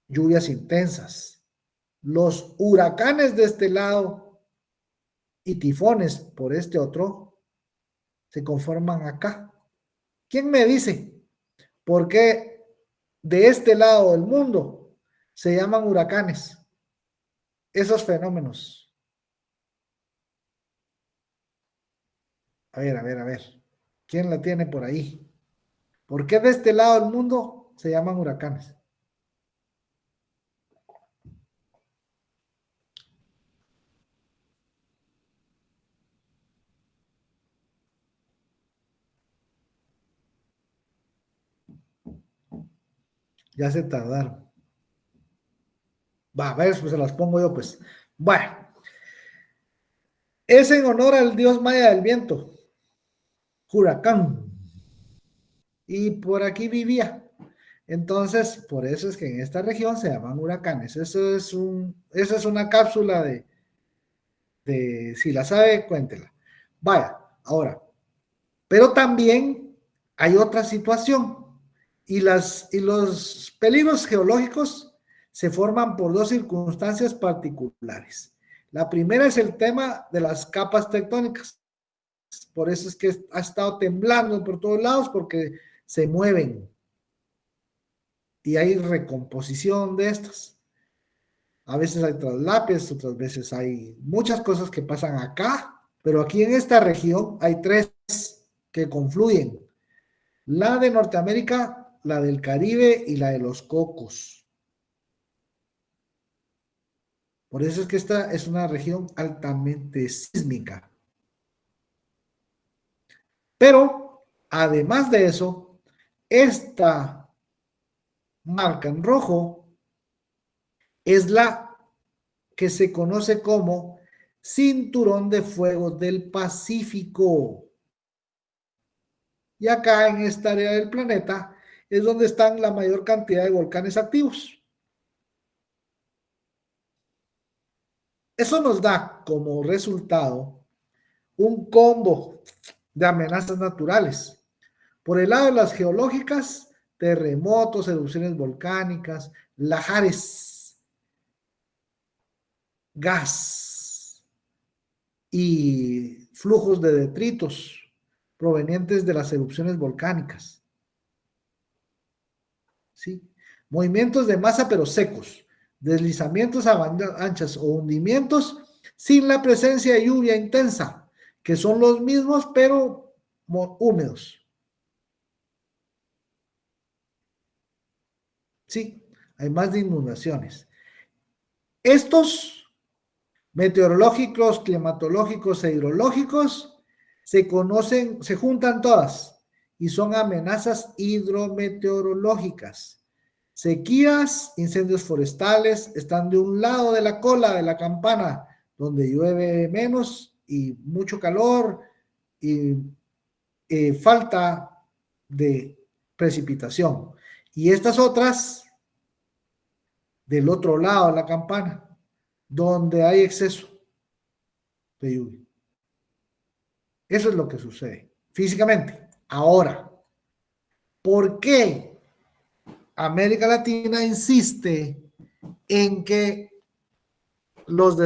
lluvias intensas, los huracanes de este lado y tifones por este otro, se conforman acá. ¿Quién me dice por qué de este lado del mundo se llaman huracanes? Esos fenómenos. A ver. ¿Quién la tiene por ahí? ¿Por qué de este lado del mundo se llaman huracanes? Ya se tardaron. Va, a ver, pues se las pongo yo, pues. Bueno, Es en honor al dios maya del viento, Huracán. Y por aquí vivía. Entonces, por eso es que en esta región se llaman huracanes. Esa es una cápsula si la sabe, cuéntela. Vaya, ahora, pero también hay otra situación. Y los peligros geológicos se forman por dos circunstancias particulares. La primera es el tema de las capas tectónicas. Por eso es que ha estado temblando por todos lados, porque se mueven. Y hay recomposición de estas. A veces hay traslapes, otras veces hay muchas cosas que pasan acá, pero aquí en esta región hay tres que confluyen. La de Norteamérica, la del Caribe y la de los Cocos. Por eso es que esta es una región altamente sísmica. Pero, además de eso, esta marca en rojo es la que se conoce como Cinturón de Fuego del Pacífico. Y acá en esta área del planeta es donde están la mayor cantidad de volcanes activos. Eso nos da como resultado un combo de amenazas naturales. Por el lado de las geológicas, terremotos, erupciones volcánicas, lahares, gas y flujos de detritos provenientes de las erupciones volcánicas. ¿Sí? Movimientos de masa pero secos, deslizamientos avalanchas o hundimientos sin la presencia de lluvia intensa, que son los mismos pero húmedos. Sí, hay más de inundaciones. Estos meteorológicos, climatológicos e hidrológicos se conocen, se juntan todas y son amenazas hidrometeorológicas. Sequías, incendios forestales están de un lado de la cola de la campana, donde llueve menos y mucho calor y falta de precipitación. Y estas otras del otro lado de la campana, donde hay exceso de lluvia. Eso es lo que sucede físicamente. Ahora, ¿por qué América Latina insiste en que los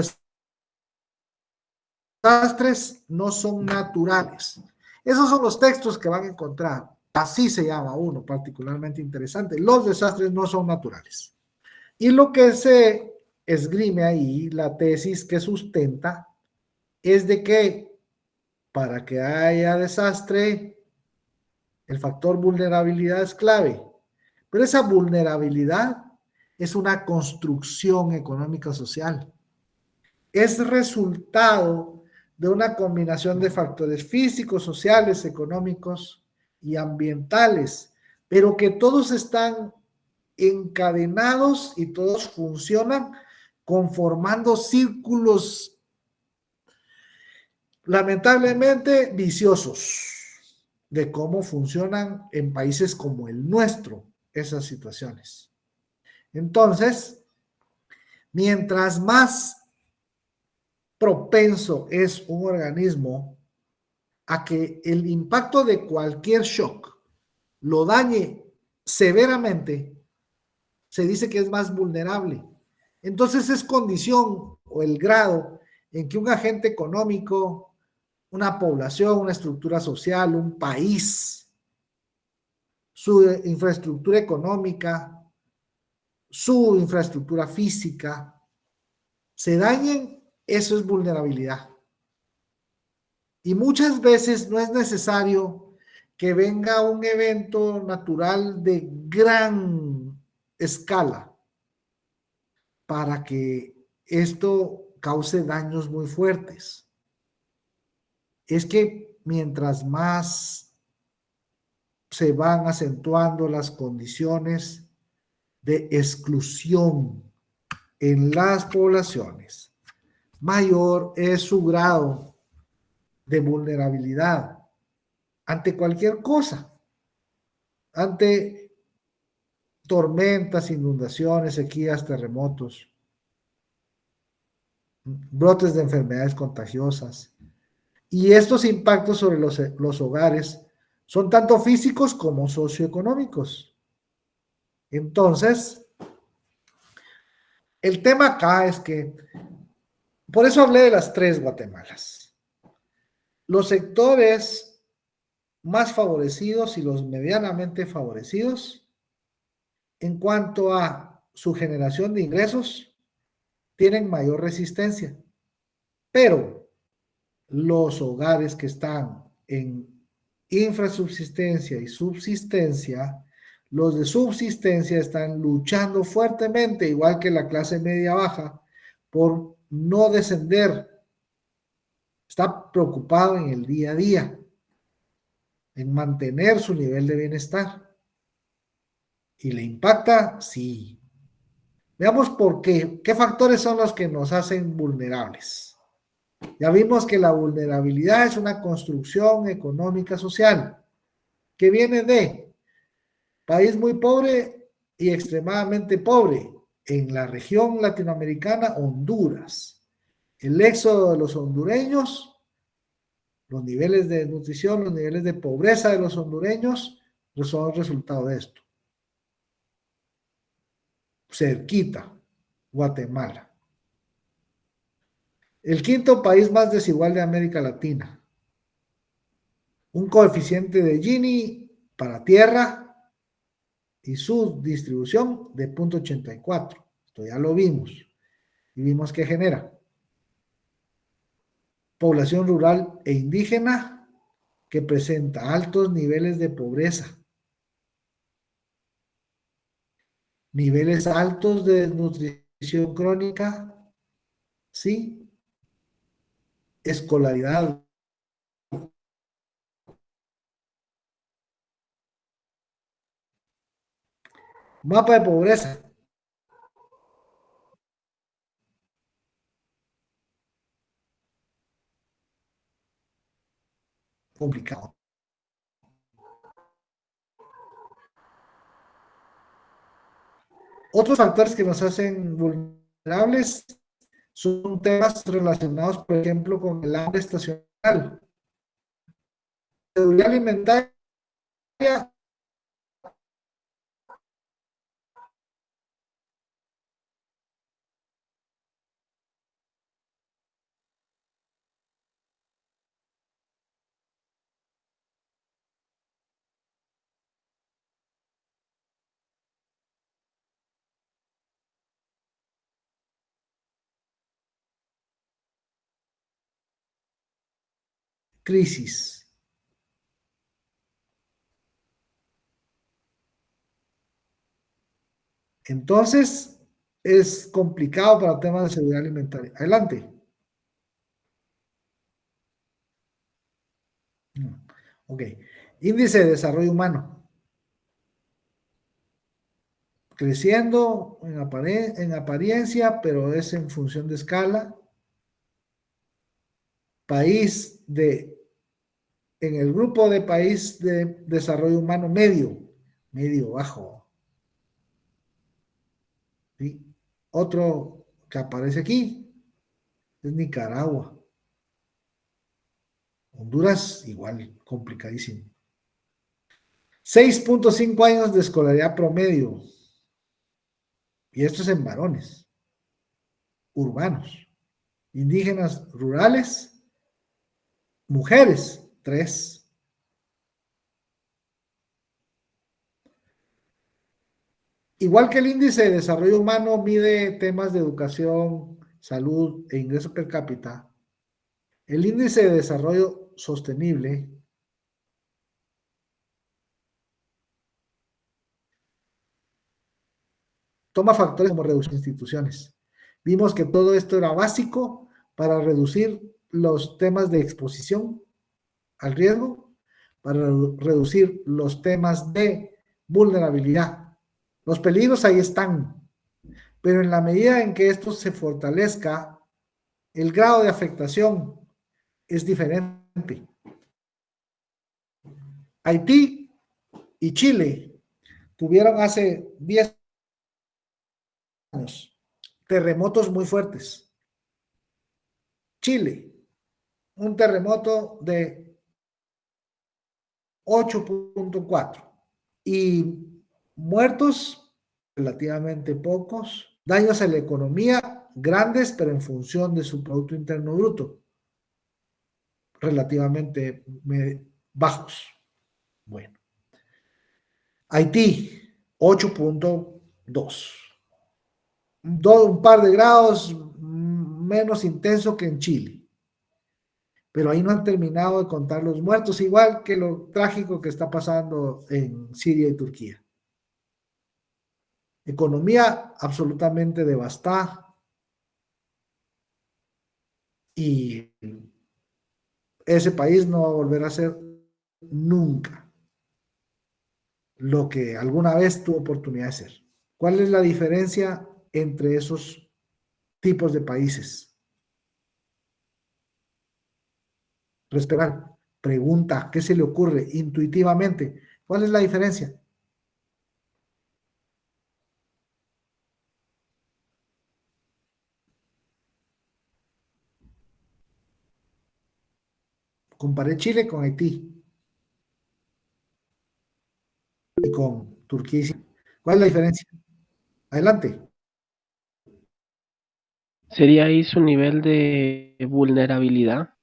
desastres no son naturales? Esos son los textos que van a encontrar. Así se llama uno particularmente interesante. Los desastres no son naturales. Y lo que se esgrime ahí, la tesis que sustenta, es de que para que haya desastre, el factor vulnerabilidad es clave. Pero esa vulnerabilidad es una construcción económica social. Es resultado de una combinación de factores físicos, sociales, económicos y ambientales, pero que todos están encadenados y todos funcionan conformando círculos lamentablemente viciosos de cómo funcionan en países como el nuestro esas situaciones. Entonces, mientras más propenso es un organismo a que el impacto de cualquier shock lo dañe severamente, se dice que es más vulnerable. Entonces es condición o el grado en que un agente económico, una población, una estructura social, un país, su infraestructura económica, su infraestructura física, se dañen, eso es vulnerabilidad. Y muchas veces no es necesario que venga un evento natural de gran escala para que esto cause daños muy fuertes. Es que mientras más se van acentuando las condiciones de exclusión en las poblaciones, mayor es su grado de vulnerabilidad ante cualquier cosa, ante tormentas, inundaciones, sequías, terremotos, brotes de enfermedades contagiosas. Y estos impactos sobre los hogares son tanto físicos como socioeconómicos. Entonces, el tema acá es que, por eso hablé de las 3 Guatemalas. Los sectores más favorecidos y los medianamente favorecidos, en cuanto a su generación de ingresos, tienen mayor resistencia. Pero los hogares que están en infrasubsistencia y subsistencia, los de subsistencia están luchando fuertemente, igual que la clase media baja, por no descender. Está preocupado en el día a día, en mantener su nivel de bienestar. ¿Y le impacta? Sí. Veamos por qué. ¿Qué factores son los que nos hacen vulnerables? Ya vimos que la vulnerabilidad es una construcción económica social que viene de país muy pobre y extremadamente pobre. En la región latinoamericana, Honduras. El éxodo de los hondureños, los niveles de nutrición, los niveles de pobreza de los hondureños son resultado de esto. Cerquita, Guatemala. El quinto país más desigual de América Latina. Un coeficiente de Gini para tierra y su distribución de 0.84. Esto ya lo vimos. Y vimos que genera población rural e indígena que presenta altos niveles de pobreza, niveles altos de desnutrición crónica, sí, escolaridad. Mapa de pobreza. Complicado. Otros factores que nos hacen vulnerables son temas relacionados, por ejemplo, con el hambre estacional. Seguridad alimentaria. Crisis. Entonces, es complicado para temas de seguridad alimentaria. Adelante. Ok. Índice de desarrollo humano. Creciendo en apariencia, pero es en función de escala. País en el grupo de país de desarrollo humano medio bajo. ¿Sí? Otro que aparece aquí es Nicaragua. Honduras, igual, complicadísimo. 6.5 años de escolaridad promedio. Y esto es en varones. Urbanos. Indígenas rurales. Mujeres, 3. Igual que el índice de desarrollo humano mide temas de educación, salud e ingreso per cápita, el índice de desarrollo sostenible toma factores como reducir instituciones. Vimos que todo esto era básico para reducir los temas de exposición al riesgo, para reducir los temas de vulnerabilidad. Los peligros ahí están, pero en la medida en que esto se fortalezca, el grado de afectación es diferente. Haití y Chile tuvieron hace 10 años terremotos muy fuertes. Chile, un terremoto de 8.4 y muertos relativamente pocos, daños a la economía grandes, pero en función de su Producto Interno Bruto relativamente bajos. Bueno, Haití 8.2, un par de grados menos intenso que en Chile, pero ahí no han terminado de contar los muertos, igual que lo trágico que está pasando en Siria y Turquía. Economía absolutamente devastada y ese país no va a volver a ser nunca lo que alguna vez tuvo oportunidad de ser. ¿Cuál es la diferencia entre esos tipos de países? Respirar, pregunta, ¿qué se le ocurre intuitivamente? ¿Cuál es la diferencia? Comparé Chile con Haití y con Turquía. ¿Cuál es la diferencia? Adelante. ¿Sería ahí su nivel de vulnerabilidad?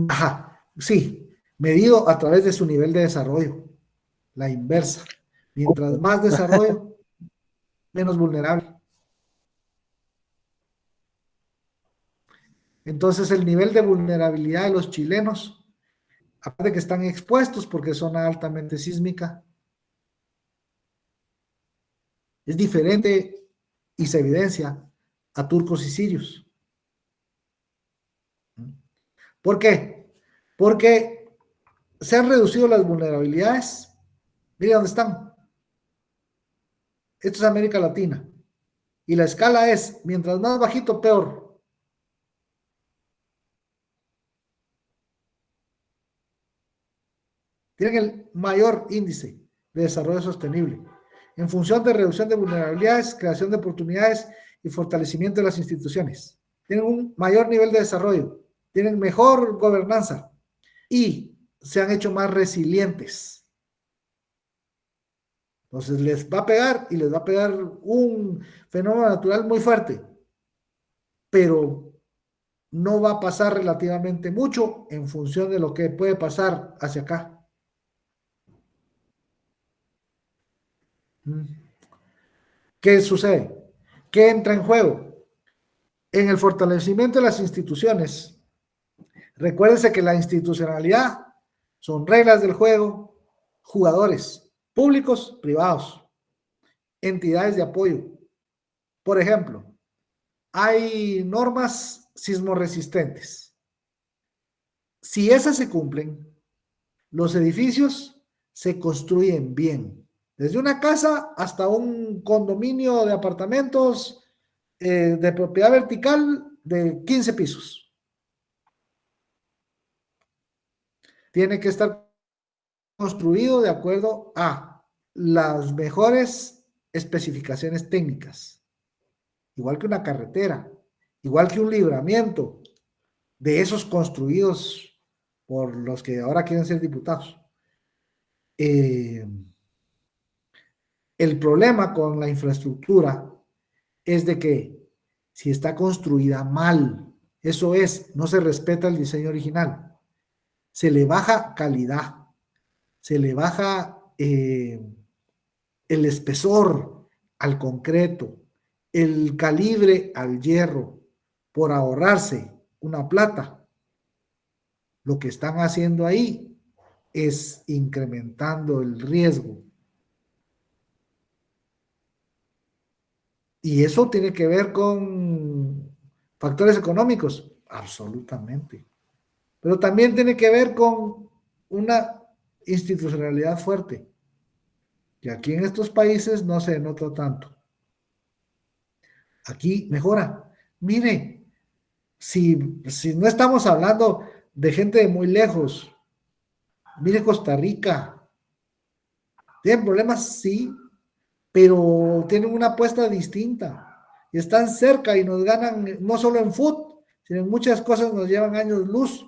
Ajá, sí, medido a través de su nivel de desarrollo, la inversa. Mientras más desarrollo, menos vulnerable. Entonces, el nivel de vulnerabilidad de los chilenos, aparte de que están expuestos porque es zona altamente sísmica, es diferente y se evidencia a turcos y sirios. ¿Por qué? Porque se han reducido las vulnerabilidades. Mira dónde están. Esto es América Latina. Y la escala es, mientras más bajito, peor. Tienen el mayor índice de desarrollo sostenible. En función de reducción de vulnerabilidades, creación de oportunidades y fortalecimiento de las instituciones. Tienen un mayor nivel de desarrollo. Tienen mejor gobernanza. Y se han hecho más resilientes. Entonces les va a pegar y les va a pegar un fenómeno natural muy fuerte, pero no va a pasar relativamente mucho en función de lo que puede pasar hacia acá. ¿Qué sucede? ¿Qué entra en juego? En el fortalecimiento de las instituciones. Recuérdense que la institucionalidad son reglas del juego, jugadores públicos, privados, entidades de apoyo. Por ejemplo, hay normas sismoresistentes. Si esas se cumplen, los edificios se construyen bien. Desde una casa hasta un condominio de apartamentos de propiedad vertical de 15 pisos. Tiene que estar construido de acuerdo a las mejores especificaciones técnicas. Igual que una carretera, igual que un libramiento de esos construidos por los que ahora quieren ser diputados. El problema con la infraestructura es de que si está construida mal, eso es, no se respeta el diseño original, se le baja calidad, se le baja el espesor al concreto, el calibre al hierro, por ahorrarse una plata. Lo que están haciendo ahí es incrementando el riesgo. ¿Y eso tiene que ver con factores económicos? Absolutamente. Pero también tiene que ver con una institucionalidad fuerte, que aquí en estos países no se nota tanto. Aquí mejora. Mire, si no estamos hablando de gente de muy lejos, mire Costa Rica, tienen problemas, sí, pero tienen una apuesta distinta y están cerca y nos ganan no solo en fútbol, sino en muchas cosas nos llevan años luz.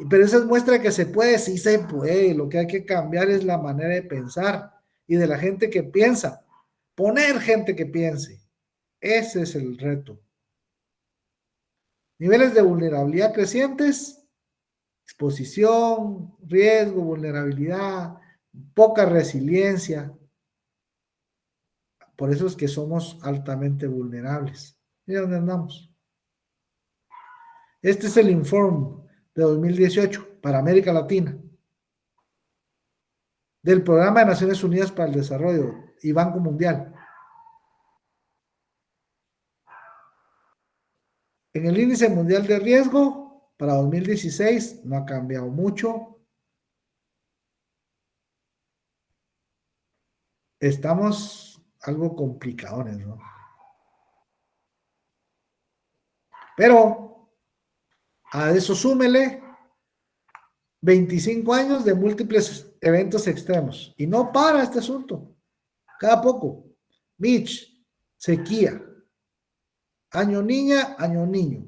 Pero eso muestra que se puede, sí se puede. Lo que hay que cambiar es la manera de pensar y de la gente que piensa. Poner gente que piense. Ese es el reto. Niveles de vulnerabilidad crecientes, exposición, riesgo, vulnerabilidad, poca resiliencia. Por eso es que somos altamente vulnerables. Mira dónde andamos. Este es el informe de 2018 para América Latina del Programa de Naciones Unidas para el Desarrollo y Banco Mundial. En el índice mundial de riesgo para 2016 no ha cambiado mucho. Estamos algo complicados, ¿no? Pero a eso súmele 25 años de múltiples eventos extremos. Y no para este asunto. Cada poco. Mitch, sequía. Año niña, año niño.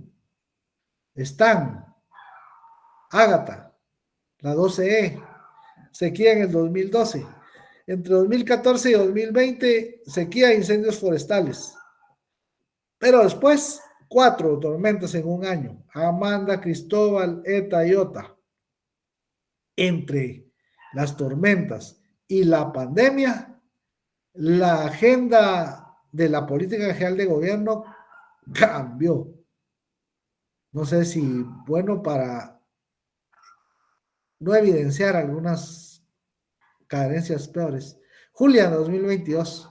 Stan, Ágata, la 12E, sequía en el 2012. Entre 2014 y 2020, sequía e incendios forestales. Pero después, 4 tormentas en un año. Amanda, Cristóbal, Eta y Ota. Entre las tormentas y la pandemia, la agenda de la política general de gobierno cambió. No sé si bueno para no evidenciar algunas carencias peores. Julia 2022.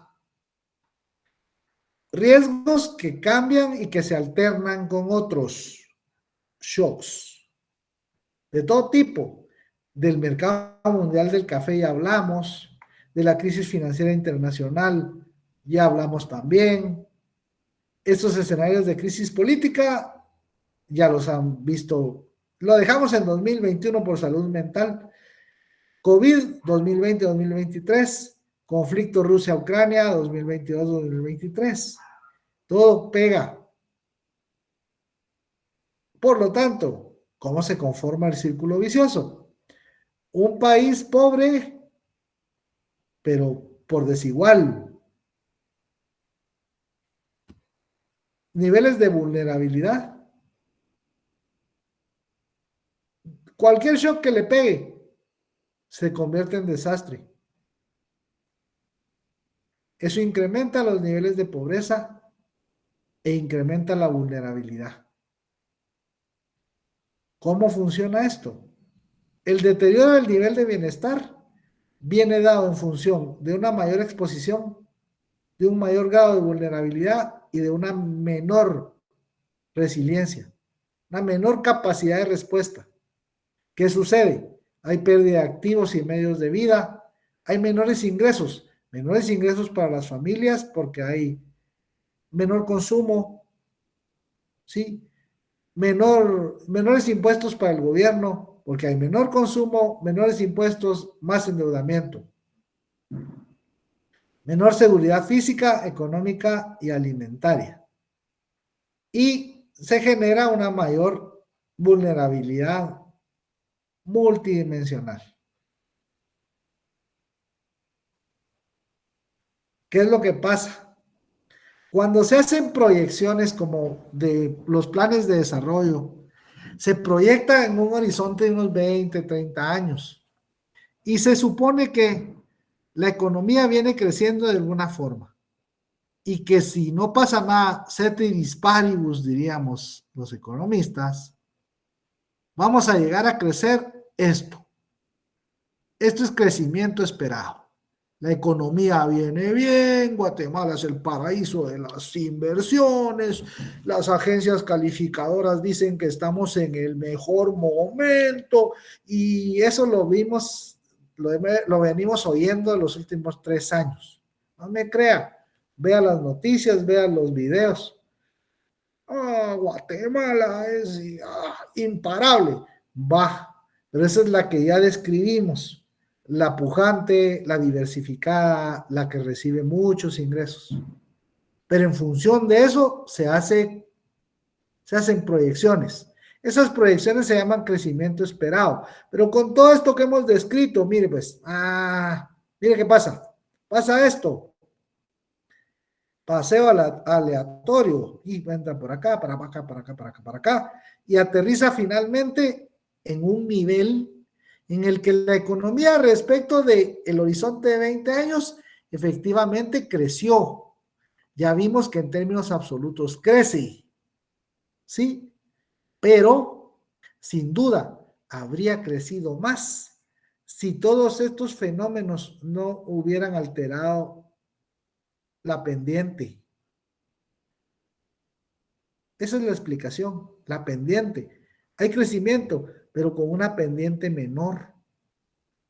Riesgos que cambian y que se alternan con otros shocks de todo tipo. Del mercado mundial del café ya hablamos, de la crisis financiera internacional ya hablamos también. Estos escenarios de crisis política ya los han visto, lo dejamos en 2021 por salud mental, COVID 2020-2023, conflicto Rusia-Ucrania 2022-2023, todo pega. Por lo tanto, ¿cómo se conforma el círculo vicioso? Un país pobre, pero por desigual. Niveles de vulnerabilidad. Cualquier shock que le pegue se convierte en desastre. Eso incrementa los niveles de pobreza e incrementa la vulnerabilidad. ¿Cómo funciona esto? El deterioro del nivel de bienestar viene dado en función de una mayor exposición, de un mayor grado de vulnerabilidad y de una menor resiliencia, una menor capacidad de respuesta. ¿Qué sucede? Hay pérdida de activos y medios de vida, hay menores ingresos para las familias porque hay menor consumo, ¿sí? Menores impuestos para el gobierno porque hay menor consumo, menores impuestos, más endeudamiento. Menor seguridad física, económica y alimentaria. Y se genera una mayor vulnerabilidad multidimensional. ¿Qué es lo que pasa? Cuando se hacen proyecciones como de los planes de desarrollo, se proyecta en un horizonte de unos 20, 30 años. Y se supone que la economía viene creciendo de alguna forma. Y que si no pasa nada, ceteris paribus, diríamos los economistas, vamos a llegar a crecer esto. Esto es crecimiento esperado. La economía viene bien, Guatemala es el paraíso de las inversiones, las agencias calificadoras dicen que estamos en el mejor momento y eso lo vimos, lo venimos oyendo en los últimos 3 años. No me crea, vea las noticias, vea los videos. Guatemala es imparable. Va, pero esa es la que ya describimos, la pujante, la diversificada, la que recibe muchos ingresos. Pero en función de eso se hacen proyecciones. Esas proyecciones se llaman crecimiento esperado. Pero con todo esto que hemos descrito, mire pues, mire qué pasa. Pasa esto. Paseo aleatorio y entra por acá, para acá, para acá, para acá, para acá, y aterriza finalmente en un nivel en el que la economía respecto del horizonte de 20 años efectivamente creció. Ya vimos que en términos absolutos crece, ¿sí? Pero, sin duda, habría crecido más si todos estos fenómenos no hubieran alterado la pendiente. Esa es la explicación, la pendiente. Hay crecimiento, pero con una pendiente menor,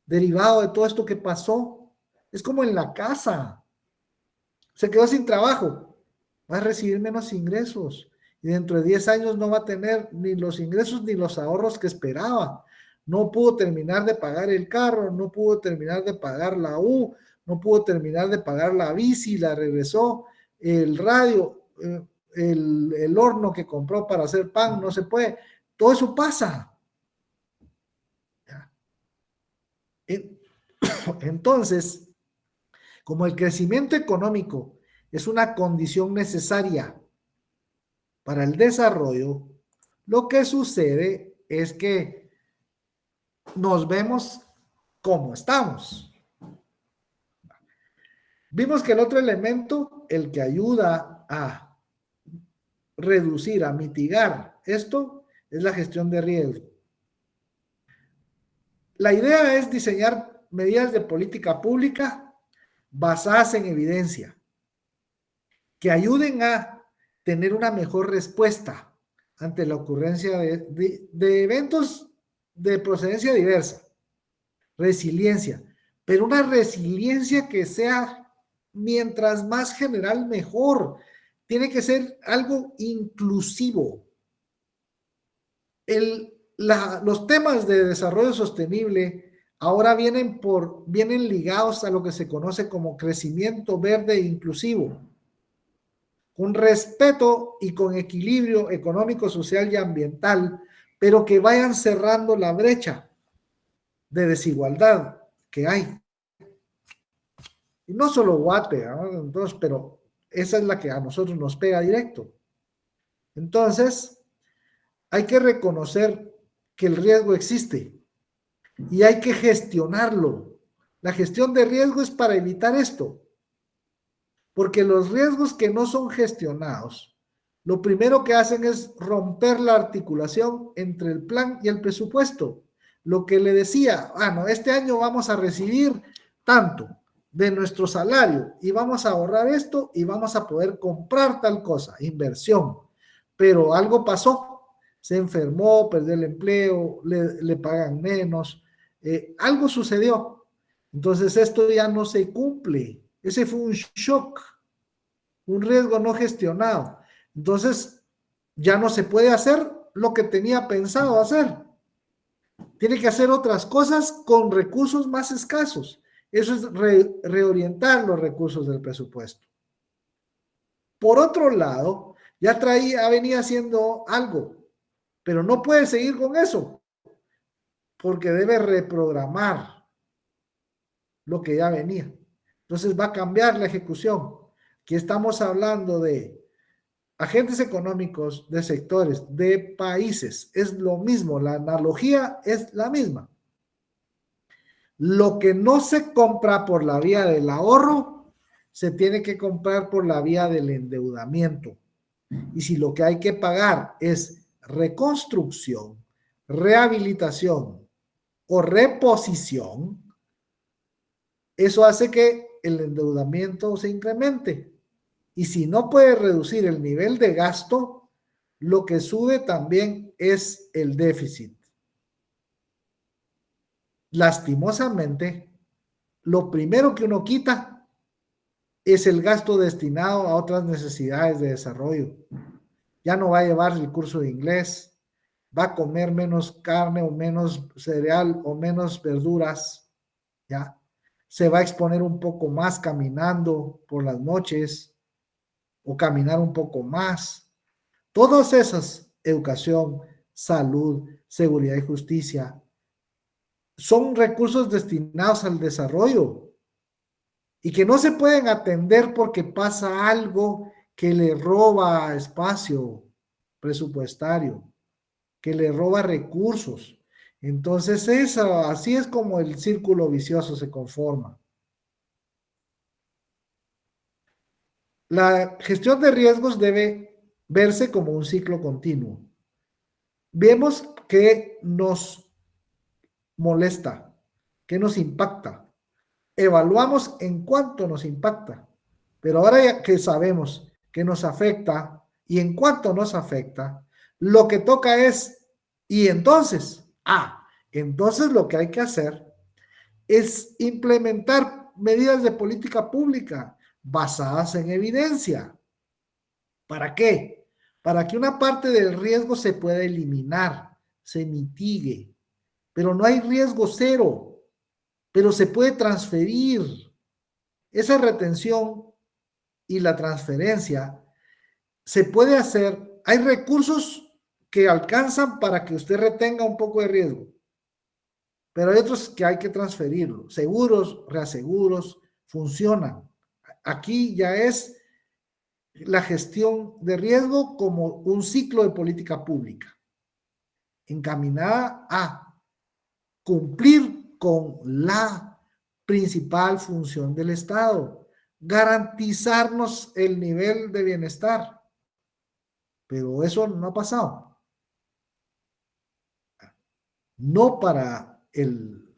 derivado de todo esto que pasó. Es como en la casa. Se quedó sin trabajo, va a recibir menos ingresos y dentro de 10 años no va a tener ni los ingresos ni los ahorros que esperaba. No pudo terminar de pagar el carro, no pudo terminar de pagar la U, no pudo terminar de pagar la bici, la regresó, el radio, el horno que compró para hacer pan, no se puede. Todo eso pasa. Entonces, como el crecimiento económico es una condición necesaria para el desarrollo, lo que sucede es que nos vemos como estamos. Vimos que el otro elemento, el que ayuda a reducir, a mitigar esto, es la gestión de riesgo. La idea es diseñar medidas de política pública basadas en evidencia, que ayuden a tener una mejor respuesta ante la ocurrencia de eventos de procedencia diversa. Resiliencia, pero una resiliencia que sea mientras más general mejor. Tiene que ser algo inclusivo. Los temas de desarrollo sostenible ahora vienen ligados a lo que se conoce como crecimiento verde e inclusivo, con respeto y con equilibrio económico, social y ambiental, pero que vayan cerrando la brecha de desigualdad que hay. Y no solo Guate, ¿no? Entonces, pero esa es la que a nosotros nos pega directo. Entonces, hay que reconocer que el riesgo existe y hay que gestionarlo. La gestión de riesgo es para evitar esto, porque los riesgos que no son gestionados, lo primero que hacen es romper la articulación entre el plan y el presupuesto. Lo que le decía, no, este año vamos a recibir tanto de nuestro salario y vamos a ahorrar esto y vamos a poder comprar tal cosa, inversión. Pero algo pasó, se enfermó, perdió el empleo, le pagan menos, algo sucedió. Entonces esto ya no se cumple. Ese fue un shock, un riesgo no gestionado. Entonces ya no se puede hacer lo que tenía pensado hacer. Tiene que hacer otras cosas con recursos más escasos. Eso es reorientar los recursos del presupuesto. Por otro lado, venía haciendo algo, pero no puede seguir con eso, porque debe reprogramar lo que ya venía. Entonces va a cambiar la ejecución. Aquí estamos hablando de agentes económicos, de sectores, de países. Es lo mismo, la analogía es la misma. Lo que no se compra por la vía del ahorro, se tiene que comprar por la vía del endeudamiento. Y si lo que hay que pagar es reconstrucción, rehabilitación o reposición, eso hace que el endeudamiento se incremente. Y si no puede reducir el nivel de gasto, lo que sube también es el déficit. Lastimosamente, lo primero que uno quita es el gasto destinado a otras necesidades de desarrollo. ya no va a llevar el curso de inglés, va a comer menos carne o menos cereal o menos verduras, ¿ya? Se va a exponer un poco más caminando por las noches o caminar un poco más. Todas esas, educación, salud, seguridad y justicia, son recursos destinados al desarrollo y que no se pueden atender porque pasa algo que le roba espacio presupuestario, que le roba recursos. Entonces, así es como el círculo vicioso se conforma. La gestión de riesgos debe verse como un ciclo continuo. Vemos que nos molesta, que nos impacta. Evaluamos en cuánto nos impacta. Pero ahora ya que sabemos que nos afecta y en cuánto nos afecta, lo que toca es, y entonces, entonces lo que hay que hacer es implementar medidas de política pública basadas en evidencia. ¿Para qué? Para que una parte del riesgo se pueda eliminar, se mitigue, pero no hay riesgo cero, pero se puede transferir. Esa retención y la transferencia se puede hacer. Hay recursos que alcanzan para que usted retenga un poco de riesgo, pero hay otros que hay que transferirlo. Seguros, reaseguros, funcionan. Aquí ya es la gestión de riesgo como un ciclo de política pública, encaminada a cumplir con la principal función del Estado, garantizarnos el nivel de bienestar. Pero eso no ha pasado. No para el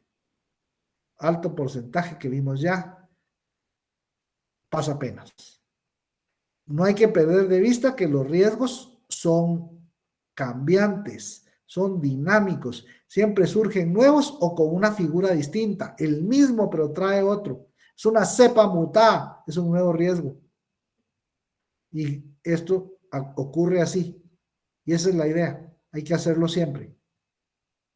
alto porcentaje que vimos ya, pasa apenas. No hay que perder de vista que los riesgos son cambiantes, son dinámicos, siempre surgen nuevos o con una figura distinta, el mismo pero trae otro. Es una cepa mutada, es un nuevo riesgo. Y esto ocurre así. Y esa es la idea, hay que hacerlo siempre.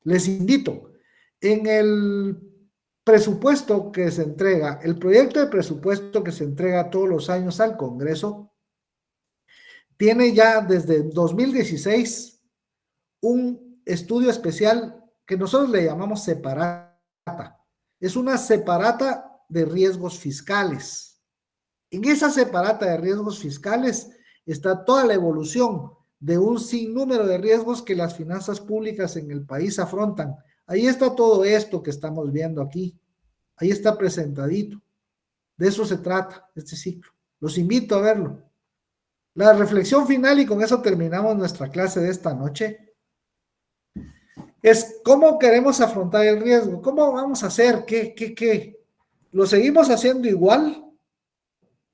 Les invito, en el presupuesto que se entrega, el proyecto de presupuesto que se entrega todos los años al Congreso, tiene ya desde 2016 un estudio especial que nosotros le llamamos separata. Es una separata de riesgos fiscales. En esa separata de riesgos fiscales está toda la evolución de un sinnúmero de riesgos que las finanzas públicas en el país afrontan. Ahí está todo esto que estamos viendo aquí. Ahí está presentadito. De eso se trata este ciclo. Los invito a verlo. La reflexión final, y con eso terminamos nuestra clase de esta noche, es cómo queremos afrontar el riesgo, cómo vamos a hacer, qué. ¿Lo seguimos haciendo igual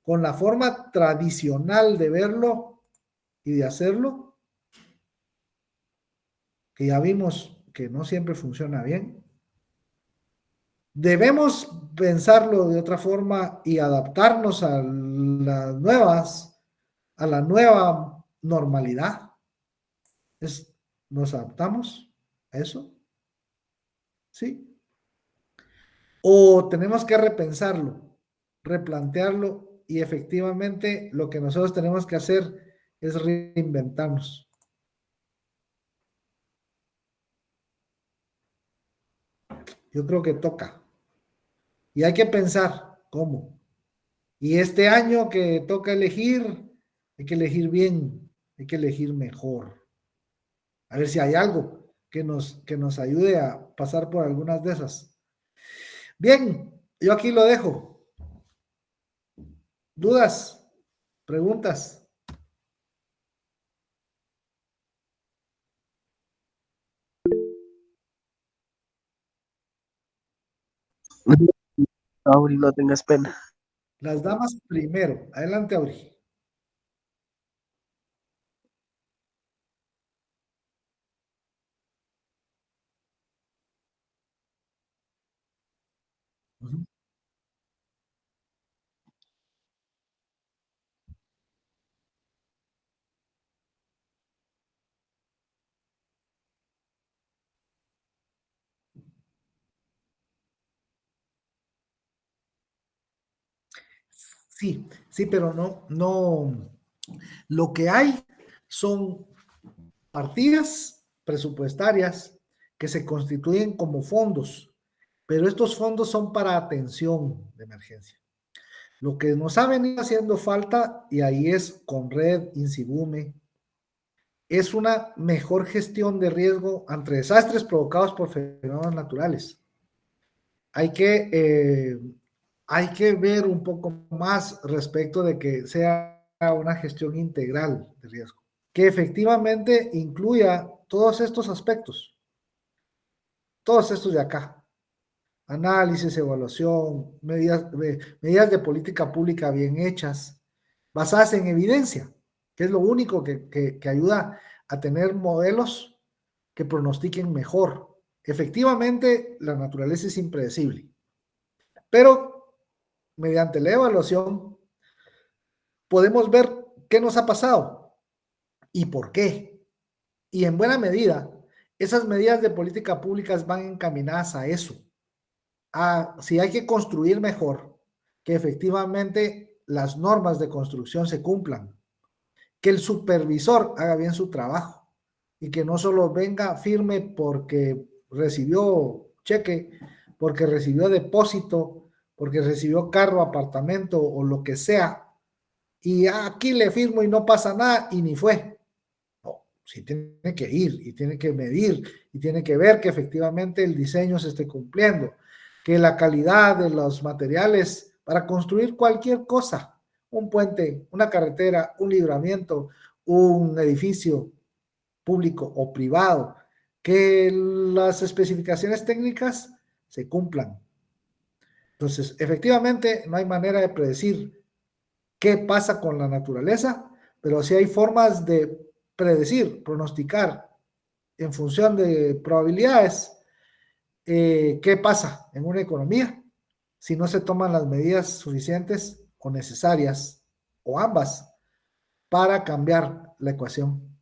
con la forma tradicional de verlo y de hacerlo? Que ya vimos que no siempre funciona bien. Debemos pensarlo de otra forma y adaptarnos a las nuevas, a la nueva normalidad. ¿Nos adaptamos a eso? ¿Sí? ¿O tenemos que repensarlo, replantearlo y efectivamente lo que nosotros tenemos que hacer es reinventarnos? Yo creo que toca. Y hay que pensar cómo. Y este año que toca elegir, hay que elegir bien, hay que elegir mejor. A ver si hay algo que nos ayude a pasar por algunas de esas. Bien, yo aquí lo dejo. ¿Dudas? ¿Preguntas? Auri, no tengas pena. Las damas primero. Adelante, Auri. Ujú. Sí, sí, pero no. Lo que hay son partidas presupuestarias que se constituyen como fondos, pero estos fondos son para atención de emergencia. Lo que nos ha venido haciendo falta, y ahí es con Red, Insibume, es una mejor gestión de riesgo ante desastres provocados por fenómenos naturales. Hay que, hay que ver un poco más respecto de que sea una gestión integral de riesgo, que efectivamente incluya todos estos aspectos, todos estos de acá. Análisis, evaluación, medidas de política pública bien hechas, basadas en evidencia, que es lo único que ayuda a tener modelos que pronostiquen mejor. Efectivamente, la naturaleza es impredecible, pero mediante la evaluación podemos ver qué nos ha pasado y por qué. Y en buena medida, esas medidas de política públicas van encaminadas a eso. Si hay que construir mejor, que efectivamente las normas de construcción se cumplan, que el supervisor haga bien su trabajo y que no solo venga firme porque recibió cheque, porque recibió depósito, porque recibió carro, apartamento o lo que sea, y aquí le firmo y no pasa nada y ni fue. No, sí tiene que ir y tiene que medir y tiene que ver que efectivamente el diseño se esté cumpliendo, que la calidad de los materiales para construir cualquier cosa, un puente, una carretera, un libramiento, un edificio público o privado, que las especificaciones técnicas se cumplan. Entonces, efectivamente, no hay manera de predecir qué pasa con la naturaleza, pero sí hay formas de predecir, pronosticar en función de probabilidades qué pasa en una economía si no se toman las medidas suficientes o necesarias, o ambas, para cambiar la ecuación.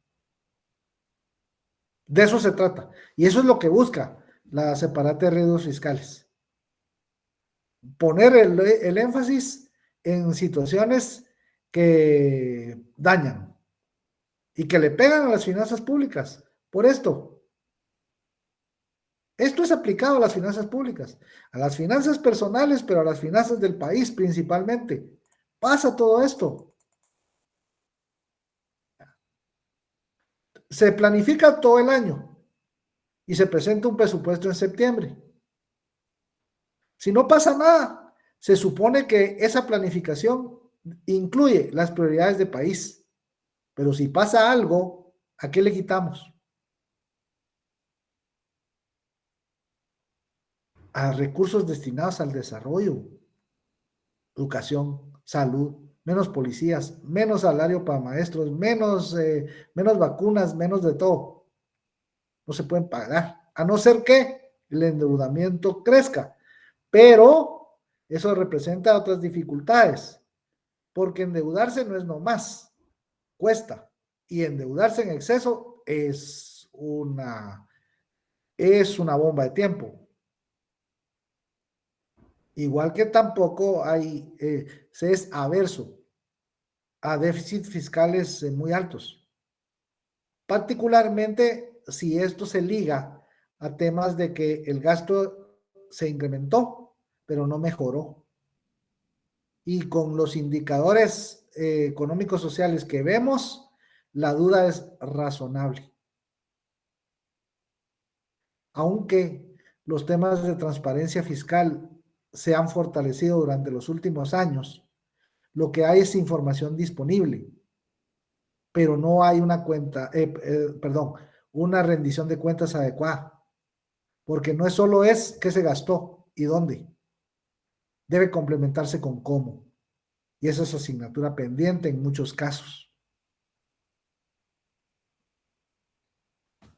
De eso se trata. Y eso es lo que busca la separata de riesgos fiscales. Poner el énfasis en situaciones que dañan y que le pegan a las finanzas públicas. Por esto es aplicado a las finanzas públicas, a las finanzas personales, pero a las finanzas del país principalmente. Pasa todo esto. Se planifica todo el año y se presenta un presupuesto en septiembre. Si no pasa nada, se supone que esa planificación incluye las prioridades de país. Pero si pasa algo, ¿a qué le quitamos? A recursos destinados al desarrollo, educación, salud, menos policías, menos salario para maestros, menos vacunas, menos de todo. No se pueden pagar, a no ser que el endeudamiento crezca. Pero eso representa otras dificultades, porque endeudarse no es nomás, cuesta. Y endeudarse en exceso es una bomba de tiempo. Igual que tampoco se es averso a déficits fiscales muy altos, particularmente si esto se liga a temas de que el gasto se incrementó, pero no mejoró. Y con los indicadores económicos sociales que vemos, la duda es razonable. Aunque los temas de transparencia fiscal se han fortalecido durante los últimos años, lo que hay es información disponible, pero no hay una rendición de cuentas adecuada, porque no solo es qué se gastó y dónde, debe complementarse con cómo, y esa es asignatura pendiente en muchos casos.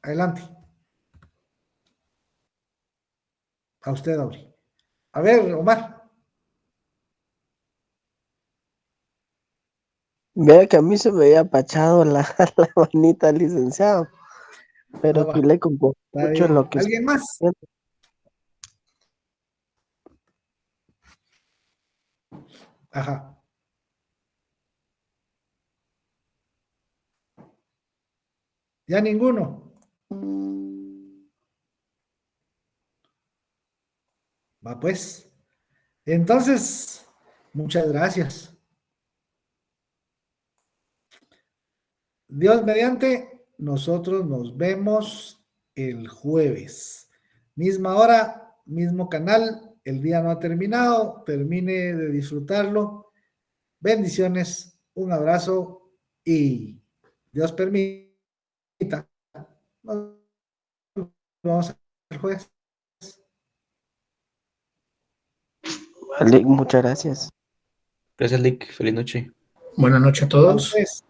Adelante. A usted, Auri. A ver, Omar. Vea que a mí se me había apachado la manita, licenciado, pero Va. sí le compo Está mucho en lo bien. que ¿Alguien más? Ajá. Ya ninguno. Va pues. Entonces, muchas gracias. Dios mediante, nosotros nos vemos el jueves. Misma hora, mismo canal. El día no ha terminado. Termine de disfrutarlo. Bendiciones, un abrazo y Dios permita. Nos vemos el jueves. Vale, muchas gracias. Gracias, Lick. Feliz noche. Buenas noches a todos. Pues,